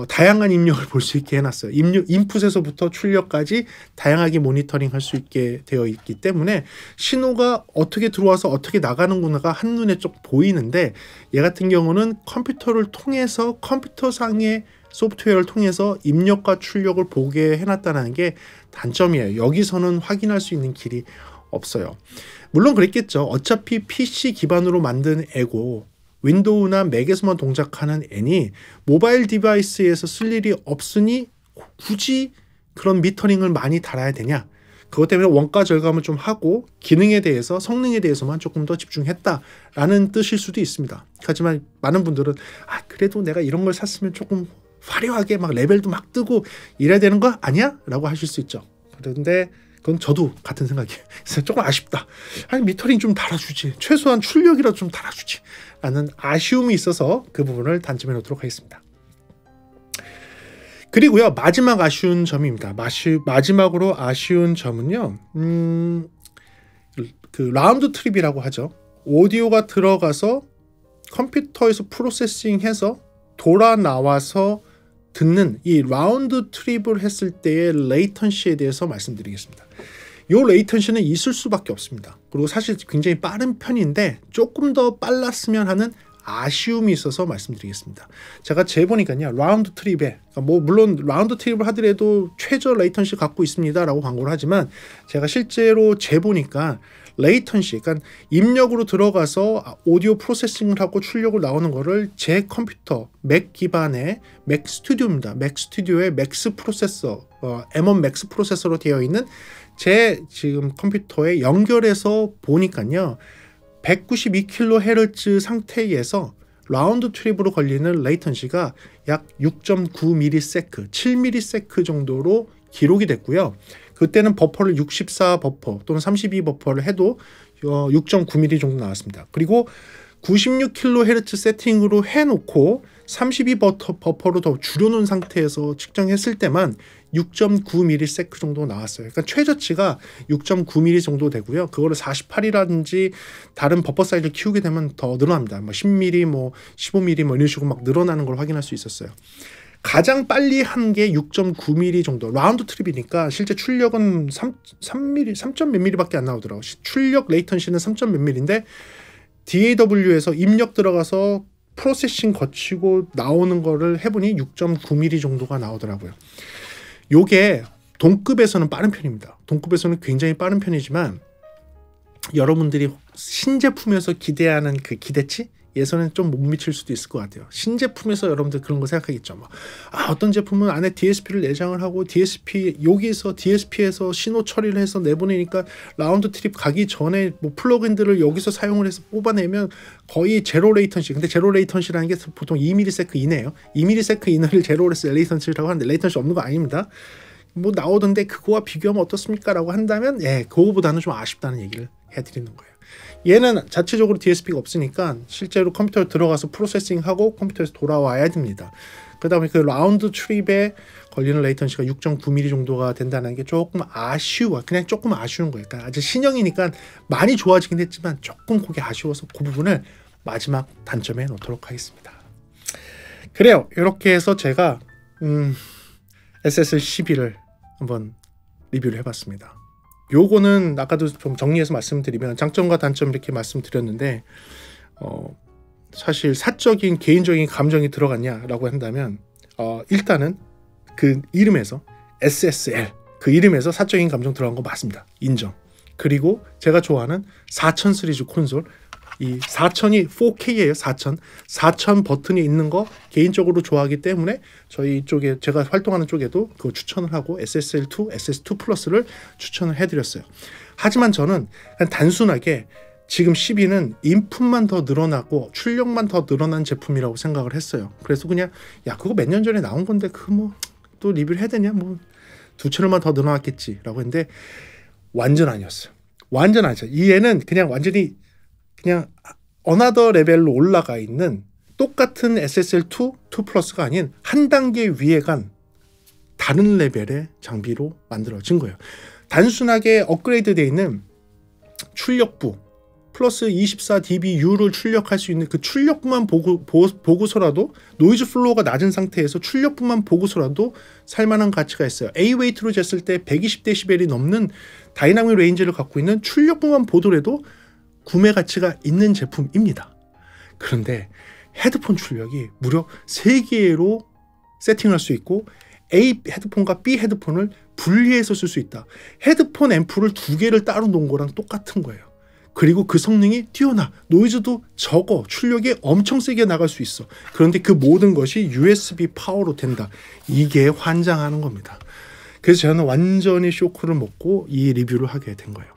다양한 입력을 볼 수 있게 해놨어요. 인풋에서부터 출력까지 다양하게 모니터링 할 수 있게 되어 있기 때문에 신호가 어떻게 들어와서 어떻게 나가는구나가 한눈에 쭉 보이는데, 얘 같은 경우는 컴퓨터를 통해서 컴퓨터상의 소프트웨어를 통해서 입력과 출력을 보게 해놨다는 게 단점이에요. 여기서는 확인할 수 있는 길이 없어요. 물론 그랬겠죠. 어차피 PC 기반으로 만든 애고 윈도우나 맥에서만 동작하는 애니 모바일 디바이스에서 쓸 일이 없으니 굳이 그런 미터링을 많이 달아야 되냐? 그것 때문에 원가 절감을 좀 하고 기능에 대해서, 성능에 대해서만 조금 더 집중했다라는 뜻일 수도 있습니다. 하지만 많은 분들은 그래도 내가 이런 걸 샀으면 조금 화려하게 막 레벨도 막 뜨고 이래야 되는 거 아니야? 라고 하실 수 있죠. 그런데 그건 저도 같은 생각이에요. 그래서 조금 아쉽다. 아니 미터링 좀 달아주지. 최소한 출력이라도 좀 달아주지. 라는 아쉬움이 있어서 그 부분을 단점해 놓도록 하겠습니다. 그리고요, 마지막 아쉬운 점입니다. 마지막으로 아쉬운 점은요, 그 라운드 트립이라고 하죠. 오디오가 들어가서 컴퓨터에서 프로세싱해서 돌아 나와서 듣는 이 라운드 트립을 했을 때의 레이턴시에 대해서 말씀드리겠습니다. 이 레이턴시는 있을 수밖에 없습니다. 그리고 사실 굉장히 빠른 편인데 조금 더 빨랐으면 하는 아쉬움이 있어서 말씀드리겠습니다. 제가 재보니까요, 라운드 트립에, 뭐 물론 라운드 트립을 하더라도 최저 레이턴시 갖고 있습니다 라고 광고를 하지만, 제가 실제로 재보니까 레이턴시, 그러니까 입력으로 들어가서 오디오 프로세싱을 하고 출력을 나오는 거를 제 컴퓨터 맥 기반의 맥 스튜디오입니다. 맥 스튜디오의 맥스 프로세서, M1 맥스 프로세서로 되어 있는 제 지금 컴퓨터에 연결해서 보니까요, 192kHz 상태에서 라운드 트립으로 걸리는 레이턴시가 약 6.9ms, 7ms 정도로 기록이 됐고요. 그때는 버퍼를 64 버퍼 또는 32 버퍼를 해도 6.9mm 정도 나왔습니다. 그리고 96kHz 세팅으로 해놓고 32 버퍼로 더 줄여놓은 상태에서 측정했을 때만 6.9ms 정도 나왔어요. 그러니까 최저치가 6.9mm 정도 되고요. 그거를 48이라든지 다른 버퍼 사이즈를 키우게 되면 더 늘어납니다. 뭐 10mm, 뭐 15mm 뭐 이런 식으로 막 늘어나는 걸 확인할 수 있었어요. 가장 빨리 한 게 6.9mm 정도, 라운드 트립이니까 실제 출력은 3mm, 3몇 mm밖에 안 나오더라고요. 출력 레이턴시는 3몇 mm인데 DAW에서 입력 들어가서 프로세싱 거치고 나오는 거를 해보니 6.9mm 정도가 나오더라고요. 요게 동급에서는 빠른 편입니다. 동급에서는 굉장히 빠른 편이지만 여러분들이 신제품에서 기대하는 그 기대치? 예선은 좀 못 미칠 수도 있을 것 같아요. 신제품에서 여러분들 그런 거 생각하겠죠. 뭐, 어떤 제품은 안에 DSP를 내장을 하고 여기서 DSP에서 신호 처리를 해서 내보내니까 라운드 트립 가기 전에 뭐 플러그인들을 여기서 사용을 해서 뽑아내면 거의 제로 레이턴시. 근데 제로 레이턴시라는 게 보통 2ms 이내예요. 2ms 이내를 제로 레이턴시라고 하는데 레이턴시 없는 거 아닙니다. 뭐 나오던데 그거와 비교하면 어떻습니까? 라고 한다면 그거보다는 좀 아쉽다는 얘기를 해드리는 거예요. 얘는 자체적으로 DSP가 없으니까 실제로 컴퓨터에 들어가서 프로세싱하고 컴퓨터에서 돌아와야 됩니다. 그 다음에 그 라운드 트립에 걸리는 레이턴시가 6.9mm 정도가 된다는 게 조금 아쉬워. 그냥 조금 아쉬운 거예요. 그러니까 아직 신형이니까 많이 좋아지긴 했지만 조금 그게 아쉬워서 그 부분을 마지막 단점에 놓도록 하겠습니다. 그래요. 이렇게 해서 제가 SSL 12를 한번 리뷰를 해봤습니다. 요거는 아까도 좀 정리해서 말씀드리면 장점과 단점 이렇게 말씀드렸는데 사실 사적인 개인적인 감정이 들어갔냐라고 한다면 일단은 그 이름에서 SSL 그 이름에서 사적인 감정 들어간 거 맞습니다. 인정. 그리고 제가 좋아하는 4000 시리즈 콘솔, 이 4000이 4K예요. 4000 버튼이 있는 거 개인적으로 좋아하기 때문에 저희 쪽에 제가 활동하는 쪽에도 그거 추천을 하고 SSL2, SS2 플러스를 추천을 해드렸어요. 하지만 저는 그냥 단순하게 지금 12는 인풋만 더 늘어나고 출력만 더 늘어난 제품이라고 생각을 했어요. 그래서 그냥 야 그거 몇 년 전에 나온 건데 그 뭐 또 리뷰를 해야 되냐, 뭐 두 채널만 더 늘어났겠지라고 했는데 완전 아니었어요. 완전 아니죠. 이 애는 그냥 완전히 그냥 어나더 레벨로 올라가 있는 똑같은 SSL2 2 플러스가 아닌 한 단계 위에 간 다른 레벨의 장비로 만들어진 거예요. 단순하게 업그레이드 되어 있는 출력부 플러스 24dBU를 출력할 수 있는 그 출력부만 보고서라도 노이즈 플로우가 낮은 상태에서 출력부만 보고서라도 살만한 가치가 있어요. A웨이트로 쟀을 때 120dB이 넘는 다이나믹 레인지를 갖고 있는 출력부만 보더라도 구매 가치가 있는 제품입니다. 그런데 헤드폰 출력이 무려 3개로 세팅할 수 있고 A 헤드폰과 B 헤드폰을 분리해서 쓸 수 있다. 헤드폰 앰프를 2개를 따로 놓은 거랑 똑같은 거예요. 그리고 그 성능이 뛰어나, 노이즈도 적어, 출력이 엄청 세게 나갈 수 있어. 그런데 그 모든 것이 USB 파워로 된다. 이게 환장하는 겁니다. 그래서 저는 완전히 쇼크를 먹고 이 리뷰를 하게 된 거예요.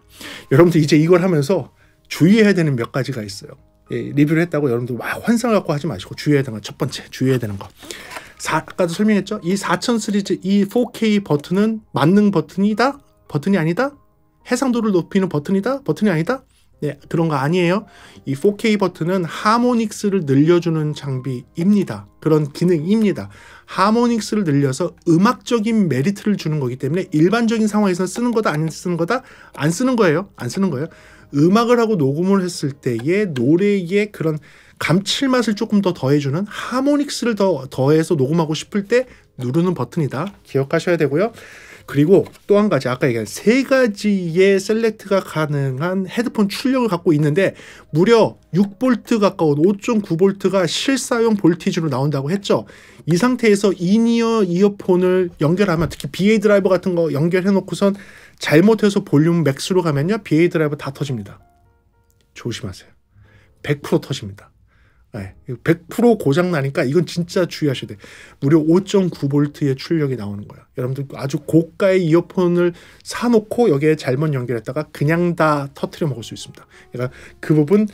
여러분들 이제 이걸 하면서 주의해야 되는 몇 가지가 있어요. 예, 리뷰를 했다고 여러분들 막 환상을 갖고 하지 마시고 주의해야 되는 거, 첫 번째 주의해야 되는 거. 아까도 설명했죠. 이 4000 시리즈 이 4K 버튼은 만능 버튼이다? 버튼이 아니다? 해상도를 높이는 버튼이다? 버튼이 아니다? 네, 그런 거 아니에요. 이 4K 버튼은 하모닉스를 늘려주는 장비입니다. 그런 기능입니다. 하모닉스를 늘려서 음악적인 메리트를 주는 거기 때문에 일반적인 상황에서 쓰는 거다, 안 쓰는 거다? 안 쓰는 거예요. 안 쓰는 거예요. 음악을 하고 녹음을 했을 때의 노래의 그런 감칠맛을 조금 더 더해주는 하모닉스를 더해서 녹음하고 싶을 때 누르는 버튼이다. 기억하셔야 되고요. 그리고 또 한 가지, 아까 얘기한 3가지의 셀렉트가 가능한 헤드폰 출력을 갖고 있는데 무려 6V 가까운 5.9V가 실사용 볼티지로 나온다고 했죠. 이 상태에서 인이어 이어폰을 연결하면, 특히 BA 드라이버 같은 거 연결해 놓고선 잘못해서 볼륨 맥스로 가면요, BA 드라이버 다 터집니다. 조심하세요. 100% 터집니다. 네, 100% 고장 나니까 이건 진짜 주의하셔야 돼요. 무려 5.9V의 출력이 나오는 거예요. 여러분들 아주 고가의 이어폰을 사놓고 여기에 잘못 연결했다가 그냥 다 터트려 먹을 수 있습니다. 그러니까 그 부분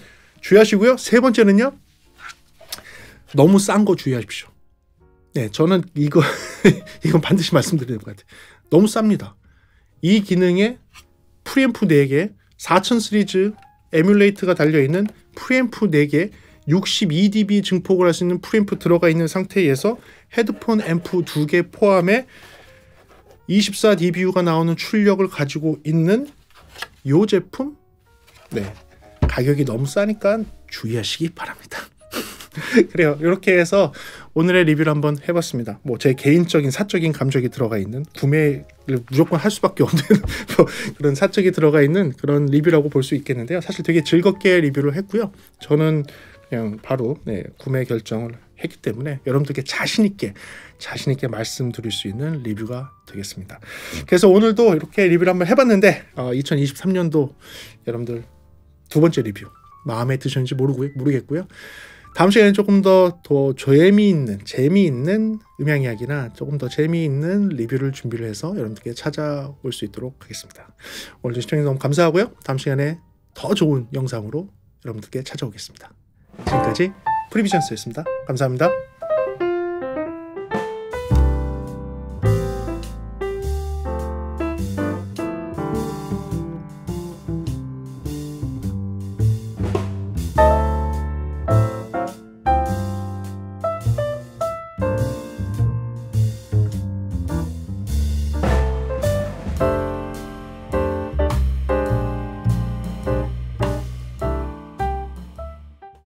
주의하시고요. 세 번째는요, 너무 싼 거 주의하십시오. 네, 저는 이건 반드시 말씀드려야 될 것 같아요. 너무 쌉니다. 이 기능에 프리앰프 4개, 4000 시리즈 에뮬레이터가 달려있는 프리앰프 4개, 62dB 증폭을 할 수 있는 프리앰프 들어가 있는 상태에서 헤드폰 앰프 2개 포함해 24dBU가 나오는 출력을 가지고 있는 이 제품, 네, 가격이 너무 싸니까 주의하시기 바랍니다. 그래요. 이렇게 해서 오늘의 리뷰를 한번 해봤습니다. 뭐 제 개인적인 사적인 감정이 들어가 있는, 구매를 무조건 할 수밖에 없는 뭐 그런 사적이 들어가 있는 그런 리뷰라고 볼 수 있겠는데요. 사실 되게 즐겁게 리뷰를 했고요. 저는 그냥 바로 구매 결정을 했기 때문에 여러분들께 자신 있게 말씀드릴 수 있는 리뷰가 되겠습니다. 그래서 오늘도 이렇게 리뷰를 한번 해봤는데 2023년도 여러분들 두 번째 리뷰 마음에 드셨는지 모르겠고요. 다음 시간에 조금 더 재미있는 음향 이야기나 조금 더 재미있는 리뷰를 준비를 해서 여러분들께 찾아올 수 있도록 하겠습니다. 오늘도 시청해 주셔서 너무 감사하고요. 다음 시간에 더 좋은 영상으로 여러분들께 찾아오겠습니다. 지금까지 프리비전스였습니다. 감사합니다.